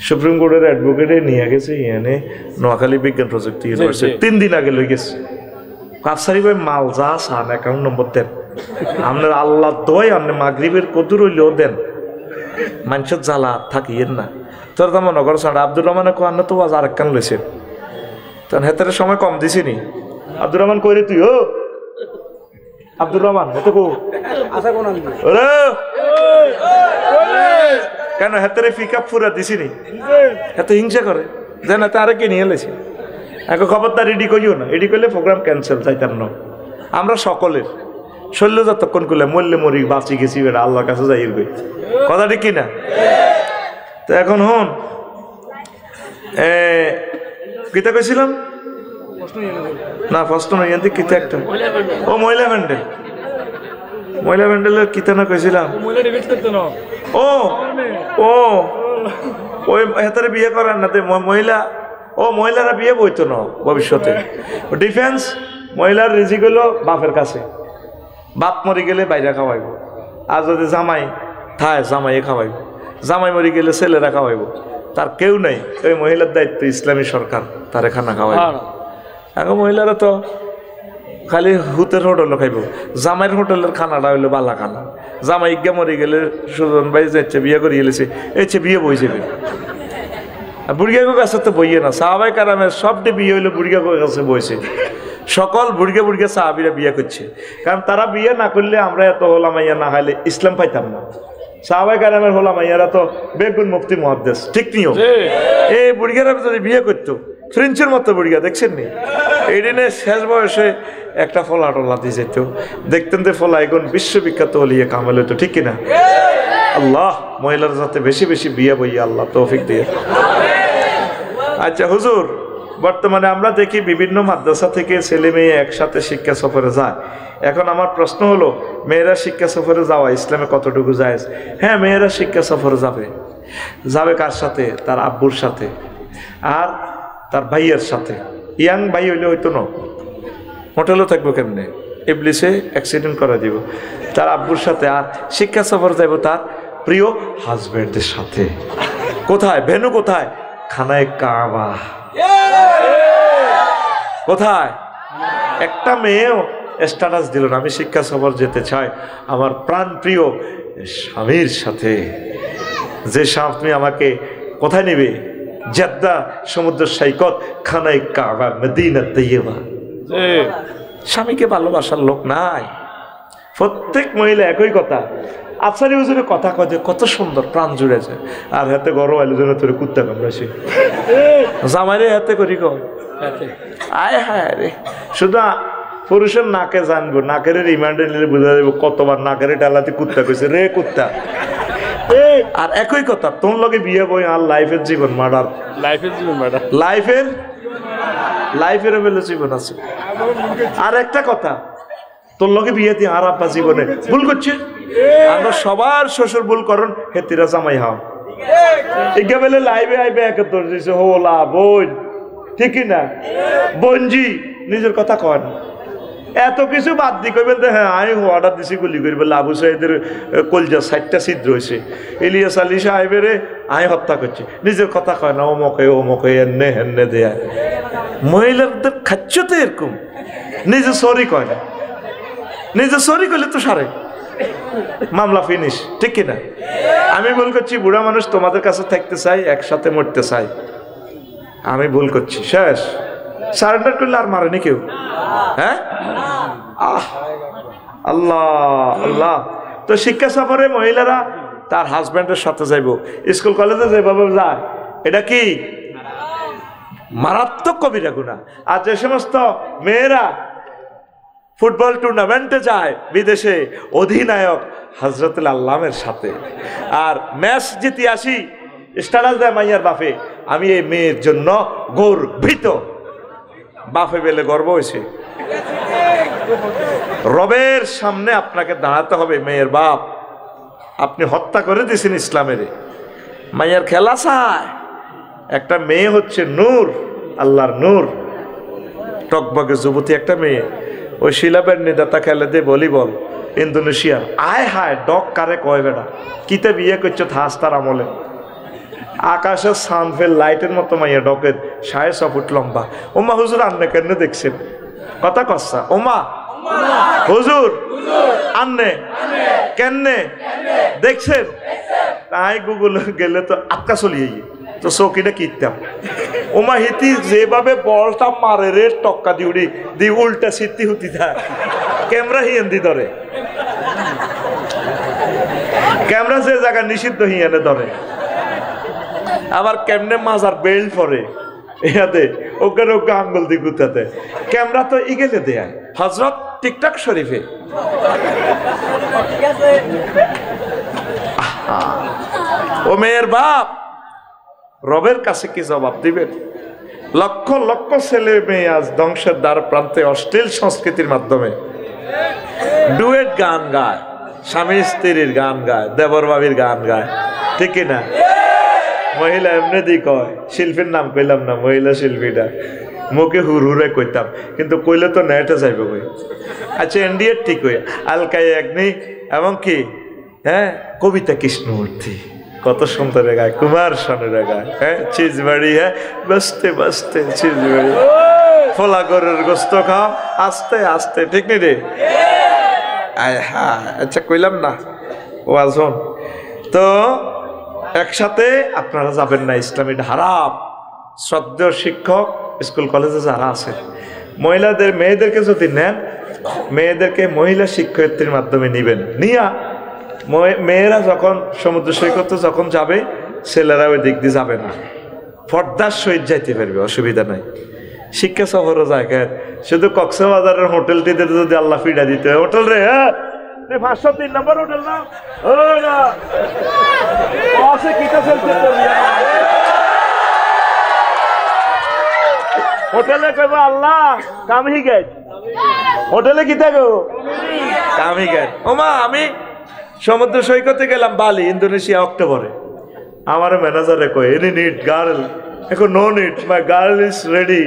সুপ্রিম কোর্টের অ্যাডভোকেটে নিয়ে গেছে ইয়ানে নোয়াখালী বিজ্ঞান প্রযুক্তি ইউনিভার্সিটি, 3 দিন আগে লই গেছে। কাপসারি ভাই মাল যা চান অ্যাকাউন্ট নম্বর দেন, আপনার আল্লাহ দোয় আপনি মাগরিবের কদুর হইলেও দেন, মানুষের জ্বালা থাকিয়েন না। তোর তো মনে করো আব্দুর রহমানে কোয়ান্ন তো আজ আরেক কান লইছে, তখন হেতারে সময় কম দিছি নি। আব্দুর রহমান কইরে তুই ও আব্দুর রহমান হতো কো কেন হেতারে পিক আপ ফুরা দিছি নি? এত হিংসা করে যেন আরেকে নিয়ে এলেছে। এখন খবরদার রেডি করিও না, রেডি করলে প্রোগ্রাম ক্যান্সেল, যাইতাম না। আমরা সকলের শৈল্য যতক্ষণ করলে মরলে মরি বাঁচি গেছি বেটা আল্লাহর কাছে যাইবে, কথা ঠিক কিনা? তো এখন হন কিতা কইছিলাম না, প্রশ্ন নয় কিতা একটা, ও মহিলা ব্যান্ডেল, মহিলা ব্যান্ডেলের কিতা না কইছিলাম। ও ও ওই হেতারে বিয়ে করার না মহিলা, ও মহিলারা বিয়ে বইতো না ভবিষ্যতে। ডিফেন্স মহিলার রিজিক হইল বাপের কাছে, বাপ মরি গেলে বাইরে খাওয়াইব, আর যদি জামাই থায় জামাইয়ে খাওয়াইব, জামাই মরি গেলে ছেলেরা খাওয়াইব, তার কেউ নাই, ওই মহিলার দায়িত্ব ইসলামী সরকার তারে খানা খাওয়াইব। এখন মহিলারা তো খালি হুতের হোটেল খাইব, জামাইয়ের হোটেলের খানাটা হইলো বালা খানা। জামাই ইজ্ঞা মরি গেলে সুজন ভাই যাচ্ছে বিয়ে করে গেলেছে, এসে বিয়ে বই যাবে। বুড়িয়াগো কাছে তো বইয়ে না, সাহাবাই কারামের সবটি বিয়ে হইলো বুড়িয়াগো কাছে বইছে। সকল বুড়িয়া বুড়িয়া সাহাবিরা বিয়ে করছে, কারণ তারা বিয়ে না করলে আমরা এত হোলামাইয়া না হাইলে ইসলাম পাইতাম না। সাহাবাই কারামের হোলামাইয়ারা তো বেগুন মুফতি মুহাদ্দিস, ঠিক নিও। এই বুড়িয়ারা যদি বিয়ে করতো ফ্রেঞ্চের মতো বুড়িয়া দেখছেন নি, এই দিনে শেষ বয়সে একটা ফলা টলা দিয়ে যেত, দেখতেন যে ফলা এখন বিশ্ববিখ্যাত হলিয়ে কামাল হতো, ঠিক কিনা? আল্লাহ মহিলার যাতে বেশি বেশি বিয়ে বইয়া আল্লাহ তৌফিক দিয়ে। আচ্ছা হুজুর, বর্তমানে আমরা দেখি বিভিন্ন মাদ্রাসা থেকে ছেলে মেয়ে একসাথে শিক্ষা সফরে যায়। এখন আমার প্রশ্ন হলো, মেয়েরা শিক্ষা সফরে যাওয়া ইসলামে কতটুকু জায়েজ? হ্যাঁ, মেয়েরা শিক্ষা সফরে যাবে। যাবে কার সাথে? তার আব্বুর সাথে আর তার ভাইয়ের সাথে। ইয়াং ভাই হইলে হয়তো না, হোটেলও থাকবো কেমনে, ইবলিসে অ্যাক্সিডেন্ট করে দিব। তার আব্বুর সাথে আর শিক্ষা সফর যাইব তার প্রিয় হাজব্যান্ডের সাথে। কোথায়? ভেনু কোথায়? খানায় কাবা। কোথায়? একটা মেয়েও স্ট্যাটাস দিল না আমি শিক্ষা সফর যেতে চাই আমার প্রাণ প্রিয় স্বামীর সাথে। যে স্বামী আমাকে কোথায় নেবে? জেদ্দা সমুদ্র সৈকত, খানায় কাবা, মদিনা তৈয়বা। স্বামীকে ভালোবাসার লোক নাই। প্রত্যেক মহিলা একই কথা। আফসারি হুজুরে কথা কয় যে কত সুন্দর, প্রাণ জুড়ে যায়। আর হাতে গরম আইলো যেন তোর কুত্তা কামড়াইছে, জামাইরে হাতে করি কয় আয় হায় রে। শুধু পুরুষের নাকে জানবো, নাকের রিমান্ডে নিলে বোঝা যাবে কতবার নাকের ডালাতে কুত্তা কইছে রে কুত্তা। আর একই কথা, তোর লগে বিয়ে বই আর লাইফের জীবন মার্ডার, লাইফের জীবন মার্ডার, লাইফের বেলে জীবন আছে। আর একটা কথা, তোর লগে বিয়ে দিয়ে আর আব্বা জীবনে ভুল করছে। আমরা সবার শ্বশুর ভুল করন, হেতিরা জামাই হাও এগা বেলে লাইভে আইবে একে তোর দিছে হোলা বোন, ঠিক না? বোনজি নিজের কথা কয় না, এত কিছু বাদ দি কইবেন যে হ্যাঁ আমি অর্ডার দিছি গুলি করিবে। আবু সাইদের কলজা 60টা ছিদ্র হয়েছে, ইলিয়াস আলী সাহেবের আমি হত্যা করছি, নিজের কথা কয় না। ওমকে এনে হেনে দেয়া মহিলাদের খাচ্ছ তো এরকম, নিজে সরি কয় না। নিজে সরি করলে তো সারে মামলা ফিনিশ, ঠিক কিনা? আমি ভুল করছি, বুড়া মানুষ তোমাদের কাছে থাকতে চাই, একসাথে মরতে চাই, আমি ভুল করছি, শেষ। সারেন্ডার করলে আর মারেনি কেউ, হ্যাঁ? আল্লাহ আল্লাহ। তো শিক্ষা সফরে মহিলারা তার হাজব্যান্ডের সাথে যাইব, স্কুল কলেজে যেভাবে যায়, এটা কি মারাত্মক কবিরা গুনাহ। আর যে সমস্ত মেয়েরা ফুটবল টুর্নামেন্টে যায় বিদেশে, অধিনায়ক হযরতুল আল্লামের সাথে, আর ম্যাচ জিতে আসি, স্ট্যাটাস দেয় মাইয়ার বাপে, আমি এই মেয়ের জন্য গর্বিত। বাপে বেলে গর্ব হয়েছে। রবের সামনে আপনাকে দাঁড়াতে হবে, মেয়ের বাপ আপনি হত্যা করে দিয়েছেন ইসলামের। মাইয়ার খেলা চায়, একটা মেয়ে হচ্ছে নূর, আল্লাহর নূর, টকবকে যুবতী একটা মেয়ে। ওই শিলাবের নেতা খেলে দে ভলিবল ইন্দোনেশিয়া, আয় হায় ডক কারে কয় বেটা, কিতে বিয়ে করছো থাস তার আমলে। আকাশের সানফেল লাইটের মতো মাইয়া, ডকের 6.5 ফুট লম্বা। ওমা হুজুর আন্নে কেন দেখছেন, কথা কচ্ছা, ওমা হুজুর আন্নে কেনে দেখছেন? তাই গুগল গেলে তো আটকা চলিয়ে গিয়ে তো চৌকিটা কিনতাম। ওমা হিতি যেভাবে বলটা মারে রে, টক্কা দিউড়ি দি উল্টা সিদ্ধি হুতি থাক, ক্যামেরা হিয়েন্দি ধরে, ক্যামেরা যে জায়গা নিষিদ্ধ হিয়ানে ধরে। আবার কেমনে মাজার বেল্ট পরে ইয়াতে, ওখানে ওকে আঙ্গুল দি গুতাতে, ক্যামেরা তো ইগেলে দেয় হজরত টিকটক শরীফে। ও মেয়ের বাপ, রবের কাছে কি জবাব দিবেন? লক্ষ লক্ষ ছেলে মেয়ে আজ ধ্বংসের দ্বার প্রান্তে অশ্লীল সংস্কৃতির মাধ্যমে ডুয়েট গান গায়, স্বামী স্ত্রীর গান গায়, দেবর বাবির গান গায়, ঠিক না? মহিলা এমনি দি কয়, শিল্পীর নাম কইলাম না, মহিলা শিল্পীটা মুখে হুরহুরে কইতাম, কিন্তু কইলে তো নেটে যাইবে কই। আচ্ছা এনডিএর ঠিক হই, আলকাই একনি এবং কি, হ্যাঁ, কবিতা কৃষ্ণমূর্তি কত সুন্দর গায়, কুমার শানুরা গায়, হ্যাঁ, চিজবাড়ি, হ্যাঁ, বসতে বসতে চিজবাড়ি, ফোলা গরের গোস্ত খাও আস্তে আস্তে, ঠিক নেই রে? হ্যাঁ, আচ্ছা কইলাম না ও আসুন। তো একসাথে আপনারা যাবেন না, ইসলামী হারাম। শ্রদ্ধেয় শিক্ষক স্কুল কলেজে যারা আছে, মহিলাদের মেয়েদেরকে যদি নেন, মেয়েদেরকে মহিলা শিক্ষয়িত্রীর মাধ্যমে নিবেন, নিয়া মেয়েরা যখন সমুদ্র সৈকতে যখন যাবে, ছেলেরা ওই দিক দিয়ে যাবে না, পর্দার সহিত যাইতে পারবে, অসুবিধা নাই। শিক্ষা সফরও জায়গায় শুধু কক্সবাজারের হোটেলটিতে যদি আল্লাহ ফিডা দিতে হয়, হোটেল রে, হ্যাঁ 503 নম্বর হোটেল না, হোটেলে কইব আল্লাহ কামহি গেট, হোটেলে কি থাকো কামহি গেট। ওমা আমি সমুদ্র সৈকতে গেলাম বালি, ইন্দোনেশিয়া, অক্টোবরে। আমার ম্যানেজারে কয়, এনি নিড গার্ল? এখন no need, my girl is ready,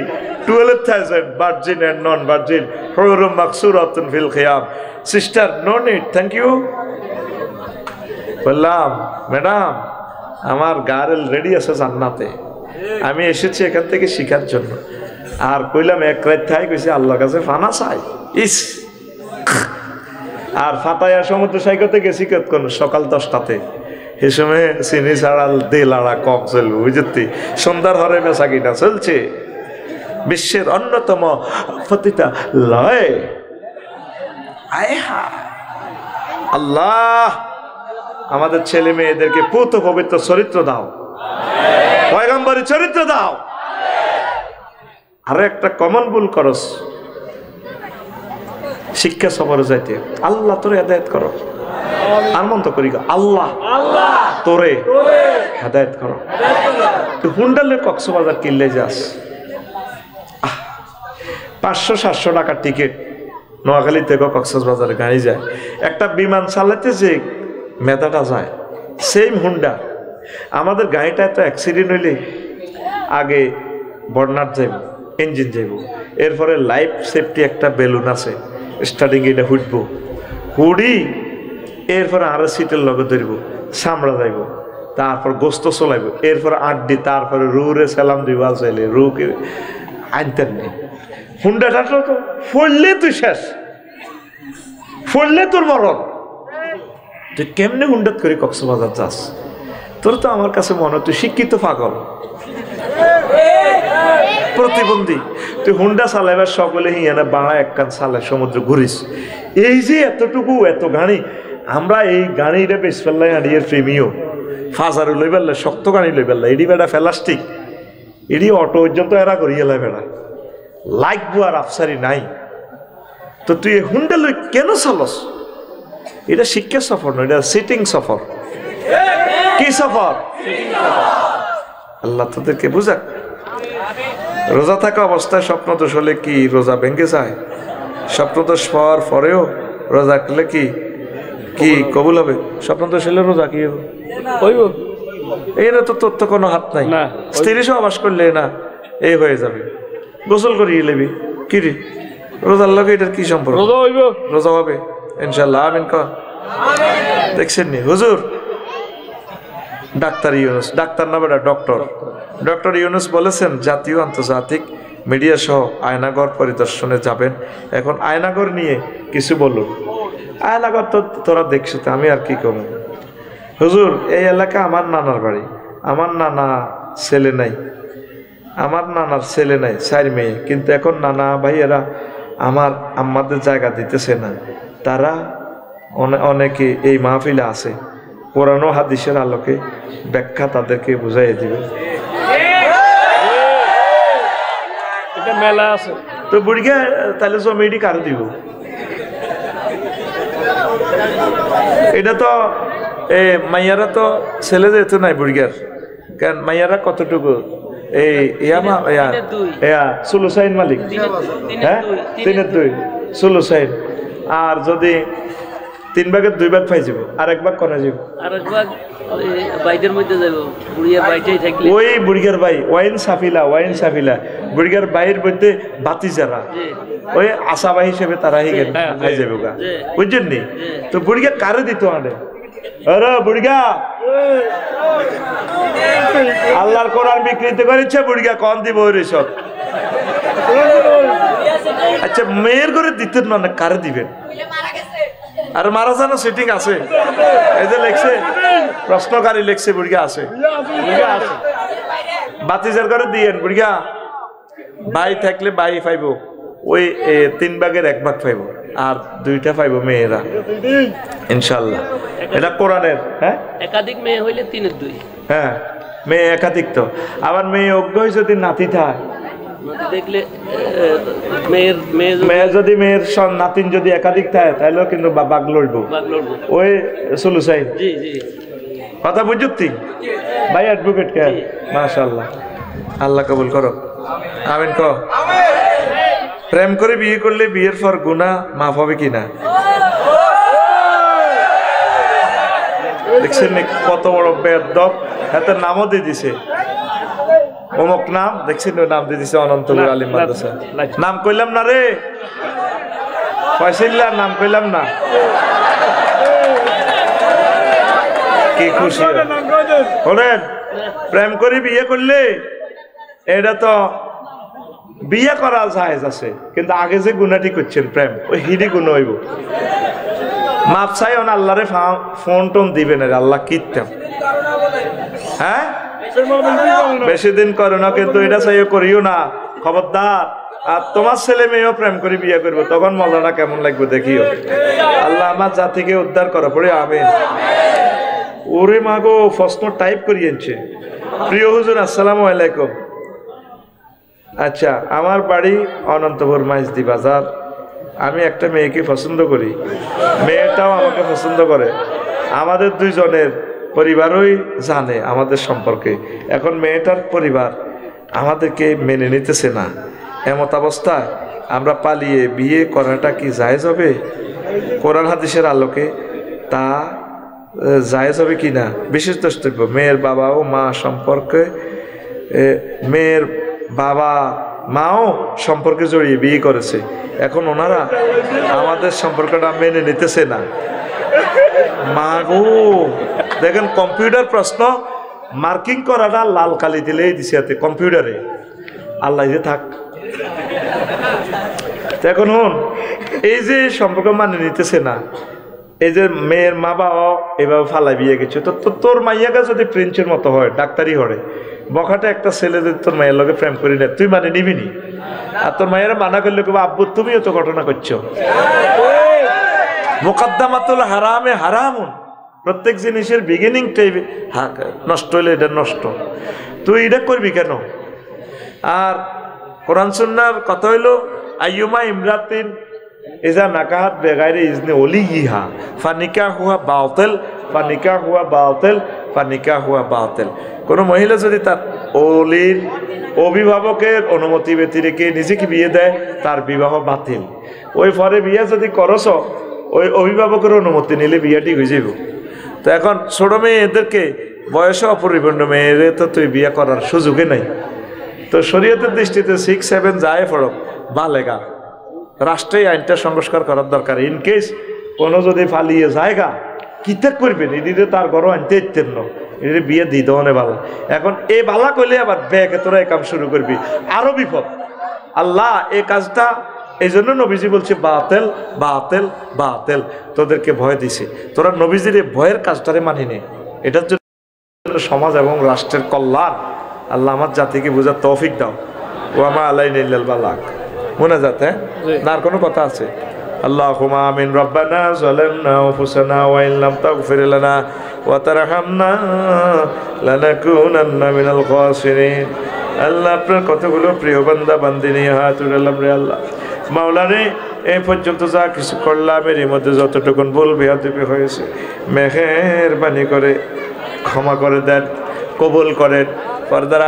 12,000 virgin and non virgin, হুরুম মাকসুরাতুন ফিল খিয়াম। Sister no need, thank you. বললাম ম্যাডাম আমার গার্ল রেডি আছে জান্নাতে, আমি এসেছি এখান থেকে শিখার জন্য। আর কইলাম এক রাত থাই, কইছি আল্লাহর কাছে ফানা চাই। ইস, আর ফাতায়া সমুদ্র সৈকতে গেছি কতক্ষণ, সকাল 10টাতে। এ সময় চিনি ছাড়াল দেলাড়া কম চলবে, বুঝতি? সন্ধ্যার হরে বেচা কিনা চলছে। বিশ্বের অন্যতম পতিতা লয়, আল্লাহ আমাদের ছেলে মেয়েদেরকে পুত পবিত্র চরিত্র দাও, পয়গম্বরী চরিত্র দাও। আরো একটা কমন ভুল করস, শিক্ষা সফরে যাইতে, আল্লাহ তোরে হেদায়েত করো, আর মন্ত করি আল্লাহ তোরে হেদায়েত করো। তুই হুন্ডালে কক্সবাজার কিনলে যাস, 500-700 টাকার টিকিট, নোয়াখালী থেকে কক্সবাজারে গাড়ি যায়। একটা বিমান চালাতে যে মেধাটা যায়, সেম হুন্ডা। আমাদের গাড়িটা এত অ্যাক্সিডেন্ট হইলে আগে বর্নার যাইব, ইঞ্জিন যাইব, এরপরে লাইফ সেফটি একটা বেলুন আছে, স্টার্টিং এটা হুটবো, হুড়ি এরপরে আরো সিটের লগে ধরব, সামড়া যাইব, তারপর গোস্ত চলাইব, এরপরে আড্ডি, তারপরে রুরে সালাম দিব, চাইলে রুকে আনতেন নেই। হুন্ডাটা তো ফড়লে তুই শেষ, ফড়লে তোর মরণ। তুই কেমনে হুন্ডাত করে কক্সবাজার যাস? তোর তো আমার কাছে মনে হয় তুই শিক্ষিত পাগল, প্রতিবন্ধী। তুই হুন্ডা চালাইবার সকলে হিয়ানা বাড়া এক কান চালায় সমুদ্র ঘুরিস। এই যে এতটুকু এত গাড়ি, আমরা এই গাড়িটা বেশ ফেললাই আড়িয়ে প্রেমীয় ফাজারও লই পারলে, শক্ত গাড়ি লই পারলে, এডি বেড়া ফেলাস্টিক, এডি অটো পর্যন্ত এরা করিয়ে লাই বেড়া লাগবো আর আফসারি নাই। তো তুই এই হুন্ডা লই কেন চালস? এটা শিক্ষা সফর নয়, এটা সিটিং সফর। কি সফর? আল্লাহ তোদেরকে বুঝাক। রোজা থাকা অবস্থায় স্বপ্নদোষ হলে কি রোজা ভেঙে যায়? স্বপ্নদোষ পাওয়ার পরেও রোজা করলে কি কি কবুল হবে? স্বপ্নদোষ হলে রোজা কি হবে? এর তোর তো কোনো হাত নাই। স্ত্রী সহবাস করলে না এই হয়ে যাবে, গোসল করিয়ে নেবি কি রে? রোজার লোক এটার কি সম্পর্ক? রোজা হবে ইনশাল্লাহ, আমিন কর। দেখছেন নি হুজুর ডাক্তার ইউনুস, ডাক্তার না বেটা ডক্টর ইউনুস বলেছেন জাতীয় আন্তর্জাতিক মিডিয়া সহ আয়নাগর পরিদর্শনে যাবেন। এখন আয়নাগর নিয়ে কিছু বলুন। আয়নাগর তো তোরা দেখছো, তো আমি আর কি করবো? হুজুর এই এলাকা আমার নানার বাড়ি, আমার নানা ছেলে নাই, আমার নানার ছেলে নাই, 4 মেয়ে, কিন্তু এখন নানা ভাইয়েরা আমার আমাদের জায়গা দিতেছে না। তারা অনেকে এই মাহফিলে আছে, কোরআন ও হাদিসের আলোকে ব্যাখ্যা তাদেরকে বুঝাইয়ে দিবে। এটা মেলা আছে তো বুড়িয়া, তাহলে জমিটি কারো দিব? এটা তো মাইয়ারা তো ছেলে যেহেতু নাই বুড়িয়ার, কারণ মাইয়ারা কতটুকু এই সুলুসাইন মালিক, হ্যাঁ 3/2 সুলুসাইন। আর যদি 3 ভাগের 2 ভাগ পাই যাব, আর 1 ভাগ করা যাব, আর 1 ভাগ বাইদের মধ্যে যাব। বুড়িয়ার বাইটাই থাকলে ওই বুড়িয়ার বাই ওয়াইন সাফিলা বুড়িয়ার বাইয়ের মধ্যে বাতি যারা ওই আশাবাহী হিসেবে তারা খাই যাবে গা, বুঝছেন নি? তো বুড়িয়া কারে দিত আনে? আরে বুড়িয়া আল্লাহর কোরআন বিকৃত করেছে, বুড়িয়া কম দিব ওই সব। আচ্ছা মেয়ের করে দিতেন না, কারে দিবেন? আর মারা জানো সেটিং আছে, এই যে লেখছে প্রশ্নকারী লেখছে বুড়িয়া আছে, বাতিজার করে দিয়েন। বুড়িয়া ভাই থাকলে ভাই পাইব, ওই 3 ভাগের 1 ভাগ পাইব, আর 2টা পাইব মেয়েরা ইনশাল্লাহ। এটা কোরআনের। হ্যাঁ একাধিক মেয়ে হইলে 3/2। হ্যাঁ মেয়ে একাধিক তো, আবার মেয়ে অজ্ঞ যদি নাতি থাকে দেখলে মেয়ে যদি মেয়ের নাতিন যদি একাধিক থাকে তাহলেও কিন্তু বাঘ লড়বো, ওই সুলুসাইন। কথা বুঝুতি ভাই? অ্যাডভোকেট কে? মাশাআল্লাহ, আল্লাহ কবুল করো, আমিন কো। প্রেম করে বিয়ে করলে বিয়ের পর গুনাহ মাফ হবে কিনা? দেখছেন কত বড় বেয়াদব, হাতে নামও দিয়ে দিছে অমুক নাম, দেখছেন নাম দিয়ে দিছে অনন্তপুর আলিম মাদ্রাসা। নাম কইলাম না রে ফয়সাল্লাহ, নাম কইলাম না। কি খুশি বলেন? প্রেম করে বিয়ে করলে এটা তো বিয়ে করা জায়েজ আছে, কিন্তু আগে যে গুনাহটি করছেন প্রেম, ওই হিডি গুনাহ হইব। মাপ চাই আল্লাহরে ফোন টোন দিবেন, আল্লাহ কিতাম। হ্যাঁ বেশি দিন করো না, কিন্তু এটা চাইও করিও না, খবরদার। আর তোমার ছেলে মেয়েও প্রেম করে বিয়ে করবো, তখন মজাটা কেমন লাগবে দেখিও। আল্লাহ আমার জাতিকে উদ্ধার করো, পড়ে আমিন। ওরে মাগো প্রশ্ন টাইপ করিয়েছে। প্রিয় হুজুর আসসালামু আলাইকুম। আচ্ছা আমার বাড়ি অনন্তপুর মাইজদি বাজার, আমি একটা মেয়েকে পছন্দ করি, মেয়েটাও আমাকে পছন্দ করে, আমাদের 2 জনের পরিবারই জানে আমাদের সম্পর্কে। এখন মেয়েটার পরিবার আমাদেরকে মেনে নিতেছে না, এমত অবস্থায় আমরা পালিয়ে বিয়ে করাটা কি জায়েজ হবে? কোরআন হাদিসের আলোকে তা জায়েজ হবে কি না? বিশেষ দ্রষ্টব্য মেয়ের বাবা ও মা সম্পর্কে, মেয়ের বাবা মাও সম্পর্কে জড়িয়ে বিয়ে করেছে, এখন ওনারা আমাদের সম্পর্কটা মেনে নিতেছে না। মা গো দেখেন কম্পিউটার প্রশ্ন মার্কিং করাটা লাল কালি দিলেই দিছে এতে কম্পিউটারে, আল্লাহ যে থাক। এখন হন এই যে সম্পর্ক মানে নিতেছে না, এই যে মেয়ের মা বাবা এভাবে ফালাই বিয়ে গেছে, তো তোর মাইয়াকে যদি প্রিন্সের মতো হয়, ডাক্তারি হরে, বখাটে একটা ছেলে যদি তোর মায়ের লগে প্রেম করি না, তুই মানে নিবি নি? আর তোর মায়েরা মানা করলে কেবো আব্বু তুমিও তো ঘটনা করছো। মুকদ্দামাতুল হারামে হারামুন, প্রত্যেক জিনিসের বিগিনিংটাই নষ্ট হইলে এটা নষ্ট, তুই এটা করবি কেন? আর কোরআন সুন্নাহর কথা হইলো আইয়ুমা ইমরাতিন ইজা নাকাহাত বেগাইরে ইজনে ওলিহা ফানিকা হুয়া বাতিল, ফানিকা হুয়া বাতিল, ফানিকা হুয়া বাতিল। কোনো মহিলা যদি তার ওলির অভিভাবকের অনুমতি ব্যতি রেখে নিজেকে বিয়ে দেয়, তার বিবাহ বাতিল। ওই পরে বিয়ে যদি করছ, ওই অভিভাবকের অনুমতি নিলে বিয়েটি হয়ে যাব। তো এখন ছোট মেয়েদেরকে, বয়সে অপরিপূর্ণ মেয়েরে তো তুই বিয়ে করার সুযোগই নাই। তো শরীয়তের দৃষ্টিতে 6-7 যায় পড়ক বালেগা, রাষ্ট্রেই আইনটা সংস্কার করার দরকার। ইনকেস কোনো যদি ফালিয়ে জায়গা কিতা করবেন, এদিকে তার ঘরও আনতে ইচ্ছেন না, এদিকে বিয়ে দিই দনে বালা। এখন এই বালা করলে আবার ব্যাগে তোরা এই কাম শুরু করবি, আরো বিপদ। আল্লাহ এই কাজটা এই জন্য নবীজি বলছে বাতেল বাতেল বাতেল, তোদেরকে ভয় দিছে, তোরা নবীজির এই ভয়ের কাজটারে মানি নে। এটার জন্য সমাজ এবং রাষ্ট্রের কল্যাণ। আল্লাহ আমার জাতিকে বোঝার তৌফিক দাও। ওয়ামা আলাইনা ইল্লাল বালাগ। মনে যাতে না আর কোনো কথা আছে? আল্লাহুম্মা আমিন। রব্বানা যালামনা আনফুসানা ওয়া ইন লাম তাগফির লানা ওয়া তারহামনা লানাকুনান্না মিনাল খাসিরিন। আল্লাহ আপনার কতগুলো প্রিয় বান্দা বান্দি নিয়ে হাত উঠালাম রে আল্লাহ। মাওলা রে, এই পর্যন্ত যা কিছু করলাম এর মধ্যে যতটুকুন ভুল বেয়াদবি হয়েছে, মেহেরবানি করে ক্ষমা করে দেন, কবুল করেন। পর্দার